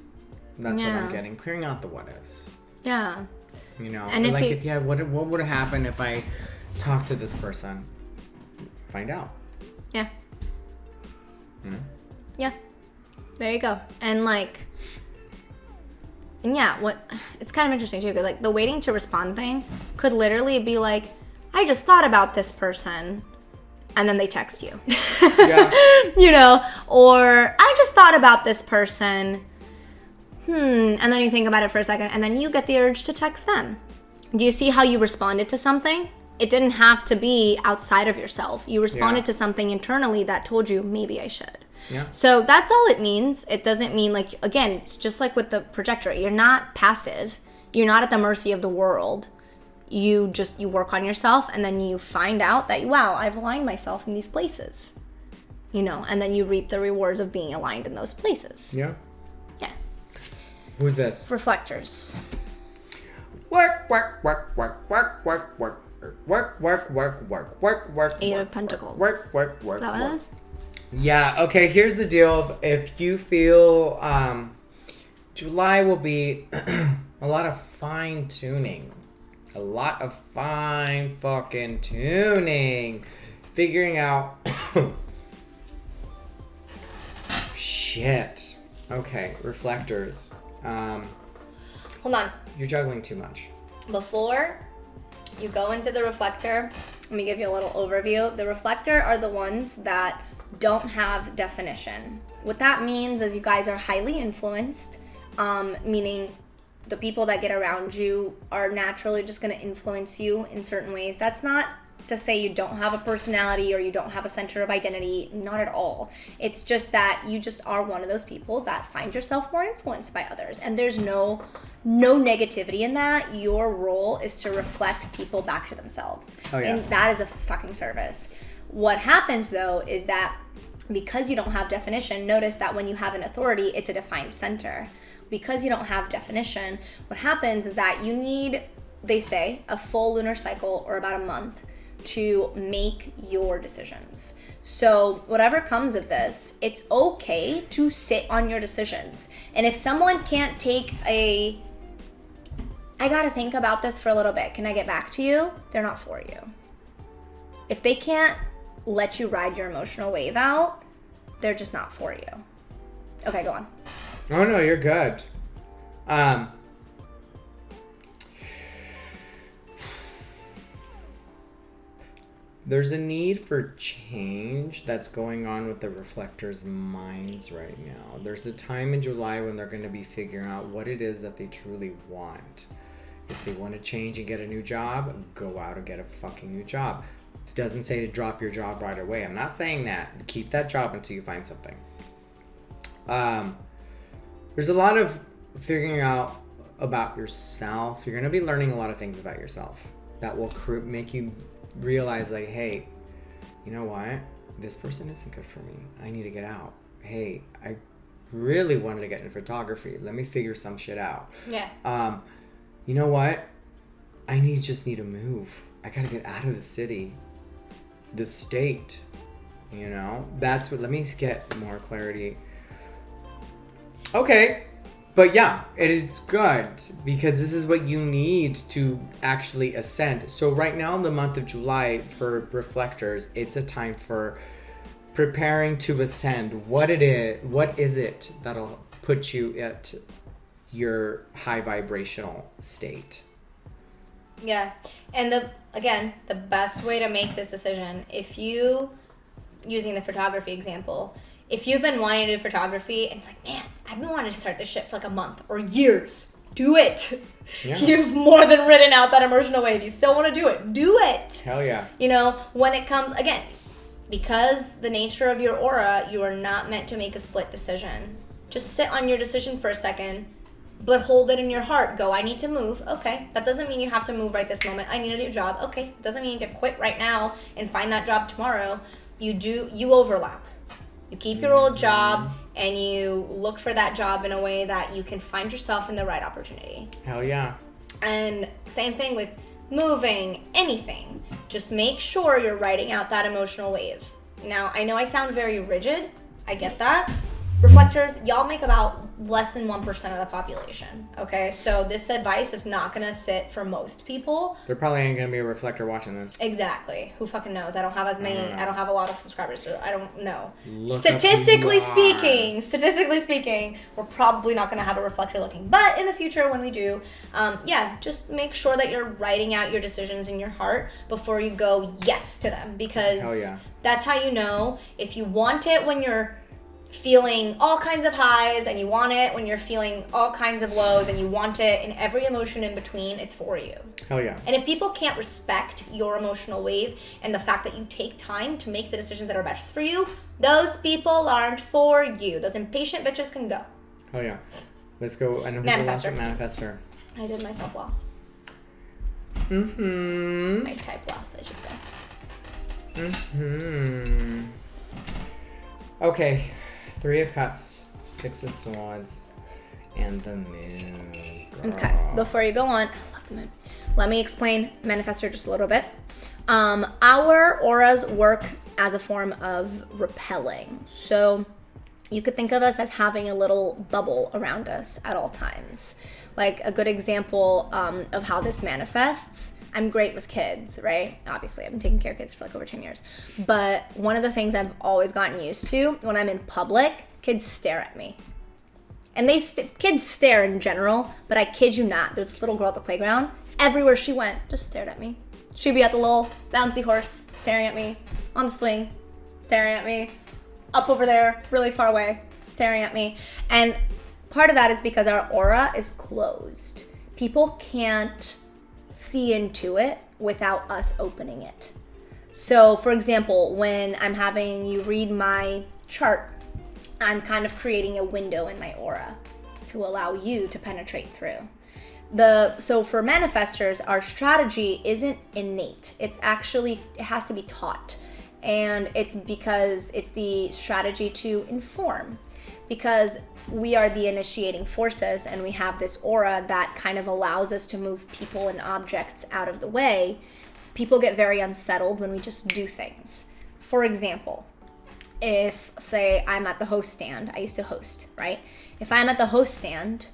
That's what I'm getting. Clearing out the what ifs. Yeah. You know, and if you had, what would have happened if I talked to this person? Find out. Yeah. You know? Yeah. There you go. And like, and yeah, it's kind of interesting too, because like the waiting to respond thing could literally be like, I just thought about this person, and then they text you. Yeah. You know, or I just thought about this person. And then you think about it for a second, and then you get the urge to text them. Do you see how you responded to something? It didn't have to be outside of yourself. You responded to something internally that told you, maybe I should. Yeah. So that's all it means. It doesn't mean, like, again, it's just like with the projector. You're not passive. You're not at the mercy of the world. You work on yourself, and then you find out that, wow, I've aligned myself in these places. You know, and then you reap the rewards of being aligned in those places. Yeah. Yeah. Who's this? Reflectors. Work. Eight of Pentacles. Work. Is that what it is? Yeah, okay, here's the deal. If you feel July will be a lot of fine tuning. A lot of fine fucking tuning. Figuring out shit. Okay, reflectors. Hold on. You're juggling too much. Before you go into the reflector, let me give you a little overview. The reflector are the ones that don't have definition. What that means is you guys are highly influenced, meaning the people that get around you are naturally just going to influence you in certain ways. That's not to say you don't have a personality or you don't have a center of identity, not at all. It's just that you just are one of those people that find yourself more influenced by others, and there's no negativity in that. Your role is to reflect people back to themselves. Oh, yeah. And that is a fucking service. What happens though is that because you don't have definition, notice that when you have an authority, it's a defined center. Because you don't have definition, what happens is that you need, they say, a full lunar cycle or about a month to make your decisions. So whatever comes of this, it's okay to sit on your decisions. And if someone can't take I gotta think about this for a little bit, can I get back to you? They're not for you. If they can't let you ride your emotional wave out, they're just not for you. Okay, go on. Oh no, you're good. There's a need for change that's going on with the reflectors' minds right now. There's a time in July when they're going to be figuring out what it is that they truly want. If they want to change and get a new job, go out and get a fucking new job. Doesn't say to drop your job right away. I'm not saying that. Keep that job until you find something. There's a lot of figuring out about yourself. You're going to be learning a lot of things about yourself that will make you realize, like, hey, you know what? This person isn't good for me. I need to get out. Hey, I really wanted to get into photography. Let me figure some shit out. Yeah. you know what? I just need to move. I gotta get out of the city, the state. You know, that's what. Let me get more clarity. Okay, but yeah, it's good because this is what you need to actually ascend. So right now in the month of July for reflectors, it's a time for preparing to ascend. What is it that'll put you at your high vibrational state? Yeah. And the best way to make this decision, if you, using the photography example, if you've been wanting to do photography and it's like, man, I've been wanting to start this shit for like a month or years, do it. Yeah. You've more than ridden out that emotional wave. You still want to do it. Do it. Hell yeah. You know, when it comes, again, because the nature of your aura, you are not meant to make a split decision. Just sit on your decision for a second, but hold it in your heart. Go, I need to move. Okay. That doesn't mean you have to move right this moment. I need a new job. Okay. It doesn't mean you need to quit right now and find that job tomorrow. You overlap. You keep your old job and you look for that job in a way that you can find yourself in the right opportunity. Hell yeah. And same thing with moving, anything. Just make sure you're riding out that emotional wave. Now, I know I sound very rigid. I get that. Reflectors, y'all make about less than 1% of the population, okay? So this advice is not gonna sit for most people. There probably ain't gonna be a reflector watching this. Exactly. Who fucking knows? I don't have as many, I don't have a lot of subscribers, so I don't know. Statistically speaking, we're probably not gonna have a reflector looking. But in the future, when we do, just make sure that you're writing out your decisions in your heart before you go yes to them. Because that's how you know if you want it when you're feeling all kinds of highs and you want it when you're feeling all kinds of lows and you want it in every emotion in between, it's for you. Hell yeah. And if people can't respect your emotional wave and the fact that you take time to make the decisions that are best for you, those people aren't for you. Those impatient bitches can go. Hell yeah. Let's go. I know who's the last one. Manifestor. I did myself last. Mm-hmm. I typed last, I should say. Mm-hmm. Okay. 3 of Cups, 6 of Swords, and the Moon. Girl. Okay, before you go on, I love the Moon. Let me explain Manifestor just a little bit. Our auras work as a form of repelling. So you could think of us as having a little bubble around us at all times. Like a good example of how this manifests, I'm great with kids, right? Obviously, I've been taking care of kids for like over 10 years. But one of the things I've always gotten used to, when I'm in public, kids stare at me. And kids stare in general, but I kid you not, there's this little girl at the playground, everywhere she went, just stared at me. She'd be at the little bouncy horse, staring at me, on the swing, staring at me, up over there, really far away, staring at me. And part of that is because our aura is closed. People can't see into it without us opening it. So, for example, when I'm having you read my chart, I'm kind of creating a window in my aura to allow you to penetrate through. So for manifestors, our strategy isn't innate. It has to be taught. And it's because it's the strategy to inform. Because we are the initiating forces and we have this aura that kind of allows us to move people and objects out of the way. People get very unsettled when we just do things. For example, if, say, I'm at the host stand, I used to host, right? If I'm at the host stand,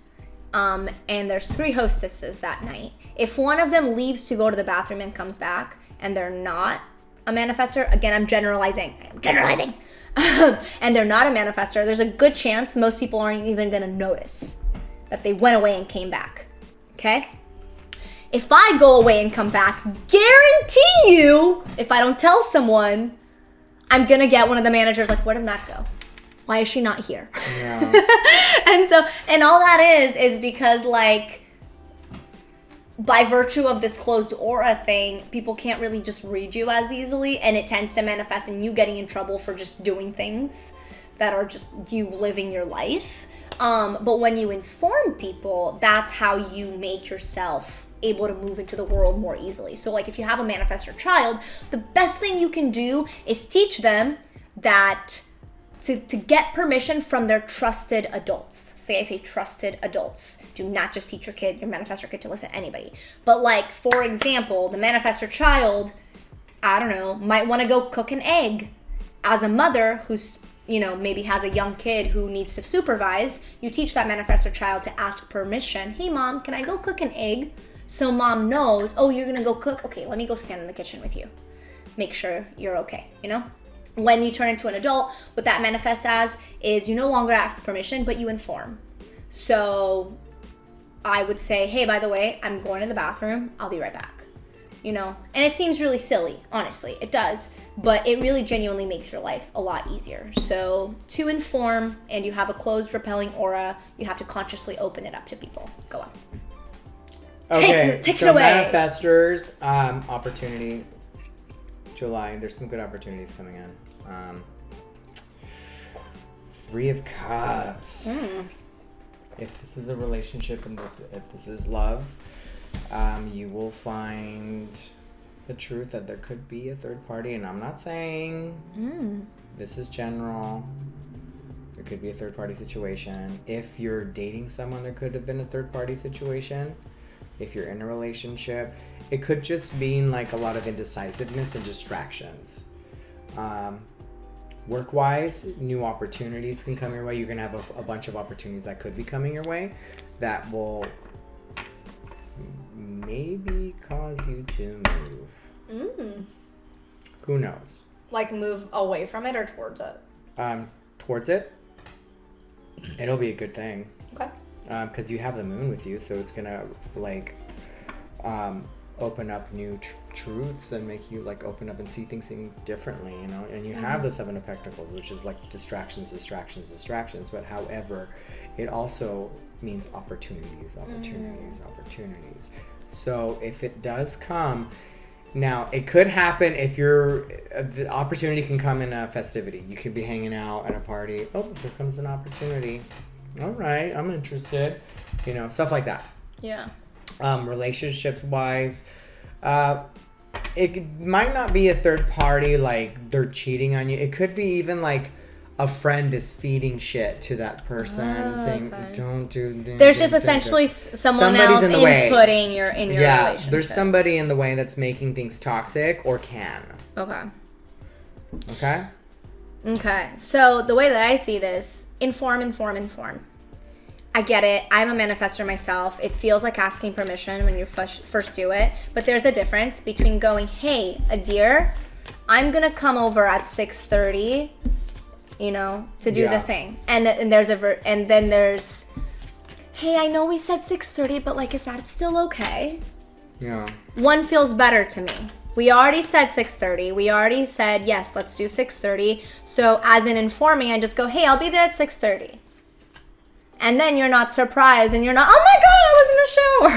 and there's 3 hostesses that night, if one of them leaves to go to the bathroom and comes back, and they're not a manifestor, again, I'm generalizing, and they're not a manifestor, there's a good chance most people aren't even gonna notice that they went away and came back, okay? If I go away and come back, guarantee you, if I don't tell someone, I'm gonna get one of the managers like, where did Mac go? Why is she not here? Yeah. and all that is because, like, by virtue of this closed aura thing, people can't really just read you as easily, and it tends to manifest in you getting in trouble for just doing things that are just you living your life. But when you inform people, that's how you make yourself able to move into the world more easily. So, like, if you have a manifestor child, the best thing you can do is teach them that to get permission from their trusted adults. I say trusted adults. Do not just teach your manifestor kid to listen to anybody. But like, for example, the manifestor child, I don't know, might want to go cook an egg. As a mother who's, maybe has a young kid who needs to supervise, you teach that manifestor child to ask permission. Hey mom, can I go cook an egg? So mom knows, oh, you're gonna go cook? Okay, let me go stand in the kitchen with you. Make sure you're okay, When you turn into an adult, what that manifests as is you no longer ask permission, but you inform. So I would say, hey, by the way, I'm going to the bathroom. I'll be right back. And it seems really silly, honestly. It does. But it really genuinely makes your life a lot easier. So to inform, and you have a closed, repelling aura, you have to consciously open it up to people. Go on. Okay, take so it away. Manifestors, opportunity, July. There's some good opportunities coming in. 3 of Cups. If this is a relationship and if this is love, you will find the truth that there could be a third party. And I'm not saying this is general. There could be a third party situation. If you're dating someone, there could have been a third party situation. If you're in a relationship, it could just mean like a lot of indecisiveness and distractions. Work-wise, new opportunities can come your way. You're going to have a bunch of opportunities that could be coming your way that will maybe cause you to move. Who knows? Like move away from it or towards it? Towards it. It'll be a good thing. Okay. Because you have the moon with you, so it's going to like open up new truths and make you like open up and see things differently, and you have the 7 of Pentacles, which is like distractions, but however it also means opportunities. So if it does come now, it could happen if the opportunity can come in a festivity. You could be hanging out at a party. Oh, here comes an opportunity. All right, I'm interested, stuff like that. Yeah. Relationships wise, it might not be a third party, like they're cheating on you. It could be even like a friend is feeding shit to that person, saying don't do this. There's just essentially someone else inputting in your relationship. There's somebody in the way that's making things toxic or can. Okay. So the way that I see this, inform. I get it. I'm a manifestor myself. It feels like asking permission when you first do it. But there's a difference between going, hey, Adyr, I'm going to come over at 6:30, to do the thing. And then there's, hey, I know we said 6:30, but like, is that still okay? Yeah. One feels better to me. We already said 6:30. We already said, yes, let's do 6:30. So as in informing, I just go, hey, I'll be there at 6:30. And then you're not surprised and you're not, oh my God, I was in the shower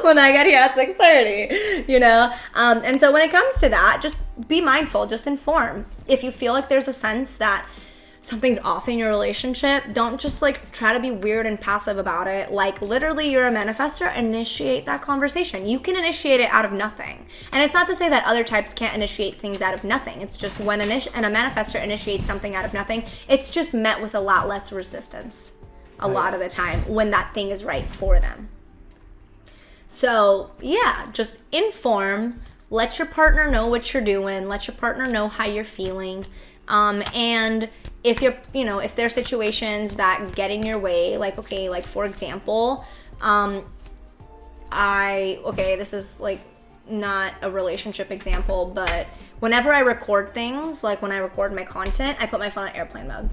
when I get here at 6:30, And so when it comes to that, just be mindful, just inform. If you feel like there's a sense that something's off in your relationship, don't just like try to be weird and passive about it. Like literally you're a manifestor, initiate that conversation. You can initiate it out of nothing. And it's not to say that other types can't initiate things out of nothing. It's just when a manifestor initiates something out of nothing, it's just met with a lot less resistance a lot of the time when that thing is right for them. So yeah, just inform, let your partner know what you're doing, let your partner know how you're feeling. And if you're, if there are situations that get in your way, like, okay, like for example, this is like not a relationship example, but whenever I record things, like when I record my content, I put my phone on airplane mode.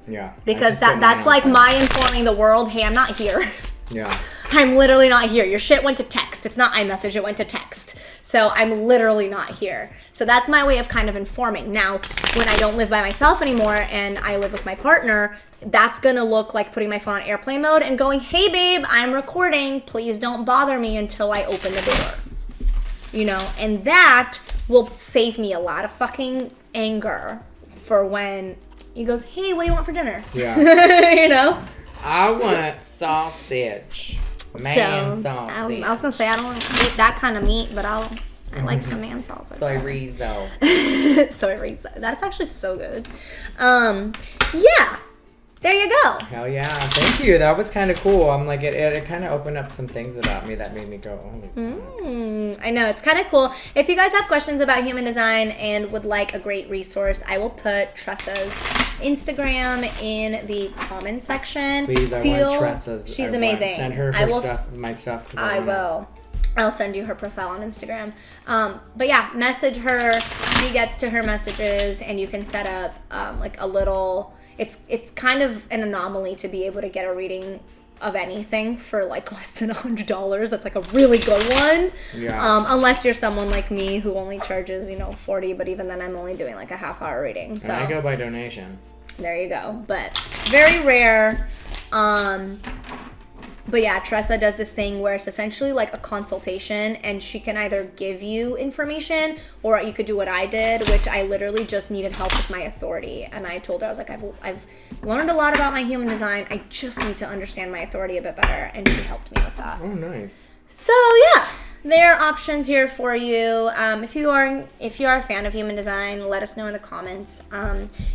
Yeah. Because that's like my informing the world, hey, I'm not here. Yeah. I'm literally not here. Your shit went to text. It's not iMessage, it went to text. So I'm literally not here. So that's my way of kind of informing. Now, when I don't live by myself anymore and I live with my partner, that's going to look like putting my phone on airplane mode and going, hey, babe, I'm recording. Please don't bother me until I open the door. And that will save me a lot of fucking anger for when he goes, hey, what do you want for dinner? Yeah. I want sausage. Sausage. I was going to say, I don't eat that kind of meat, but I'll I like some man salsa. Chorizo. Chorizo. That's actually so good. Yeah. There you go. Hell yeah. Thank you. That was kind of cool. I'm like, it kind of opened up some things about me that made me go, I know. It's kind of cool. If you guys have questions about human design and would like a great resource, I will put Tressa's Instagram in the comments section. Please, I want Tressa's. She's amazing. Send her stuff, my stuff. I will. I'll send you her profile on Instagram. But yeah, message her. She gets to her messages, and you can set up like a little... It's kind of an anomaly to be able to get a reading of anything for like less than $100. That's like a really good one. Yeah. Unless you're someone like me who only charges, $40, but even then I'm only doing like a half-hour reading. So and I go by donation. There you go. But very rare. But yeah, Tressa does this thing where it's essentially like a consultation, and she can either give you information, or you could do what I did, which I literally just needed help with my authority. And I told her, I was like, I've learned a lot about my human design. I just need to understand my authority a bit better. And she helped me with that. Oh, nice. So yeah, there are options here for you. If you are a fan of human design, let us know in the comments.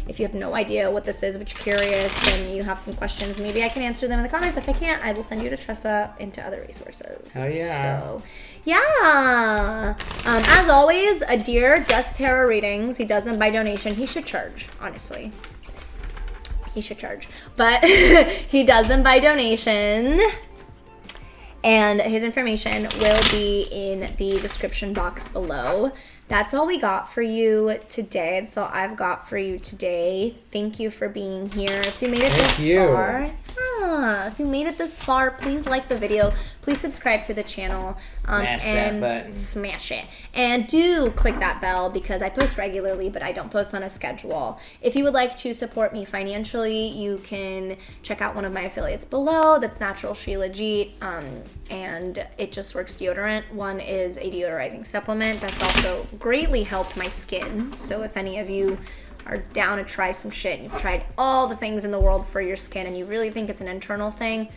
If you have no idea what this is, but you're curious and you have some questions, maybe I can answer them in the comments. If I can't, I will send you to Tressa into other resources. Oh yeah. So yeah. As always, Adyr does tarot readings. He does them by donation. He should charge, honestly. He should charge, but he does them by donation. And his information will be in the description box below. That's all we got for you today. That's all I've got for you today. Thank you for being here. If you made it this far, please like the video. Please subscribe to the channel. Smash that button. Smash it. And do click that bell, because I post regularly, but I don't post on a schedule. If you would like to support me financially, you can check out one of my affiliates below. That's Natural Shilajit. And It Just Works deodorant. One is a deodorizing supplement that's also greatly helped my skin. So if any of you are down to try some shit and you've tried all the things in the world for your skin and you really think it's an internal thing,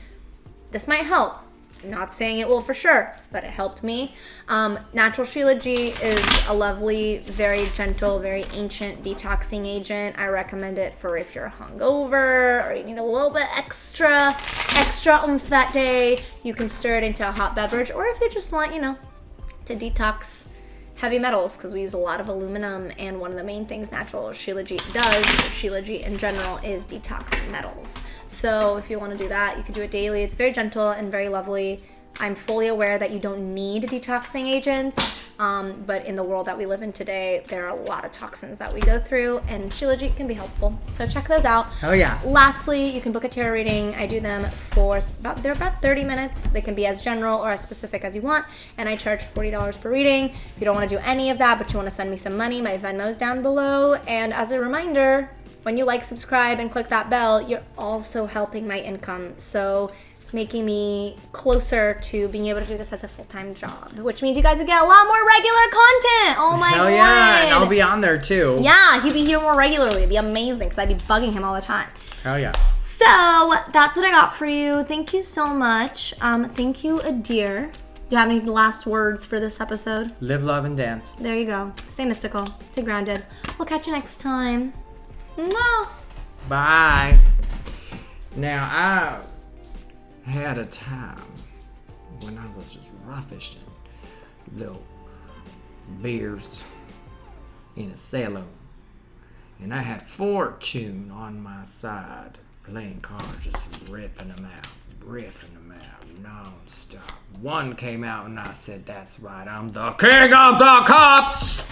this might help. I'm not saying it will for sure, but it helped me. Natural Shilajit is a lovely, very gentle, very ancient detoxing agent. I recommend it for if you're hungover or you need a little bit extra oomph that day. You can stir it into a hot beverage, or if you just want, to detox heavy metals, because we use a lot of aluminum, and one of the main things Natural Shilajit does, Shilajit in general, is detoxing metals. So if you want to do that, you can do it daily. It's very gentle and very lovely. I'm fully aware that you don't need detoxing agents, but in the world that we live in today, there are a lot of toxins that we go through, and Shilajit can be helpful. So check those out. Oh yeah. Lastly, you can book a tarot reading. I do them for they're about 30 minutes. They can be as general or as specific as you want, and I charge $40 per reading. If you don't want to do any of that, but you want to send me some money, my Venmo's down below. And as a reminder, when you like, subscribe, and click that bell, you're also helping my income. So it's making me closer to being able to do this as a full-time job, which means you guys will get a lot more regular content. Oh my god. Hell yeah, and I'll be on there too. Yeah, he'd be here more regularly. It'd be amazing, because I'd be bugging him all the time. Hell yeah. So that's what I got for you. Thank you so much. Thank you, Adyr. Do you have any last words for this episode? Live, love, and dance. There you go. Stay mystical. Stay grounded. We'll catch you next time. No. Bye. Now, I had a time when I was just roughishing little beers in a salon, and I had Fortune on my side playing cards, just riffing them out non-stop. One came out and I said, that's right, I'm the king of the cops.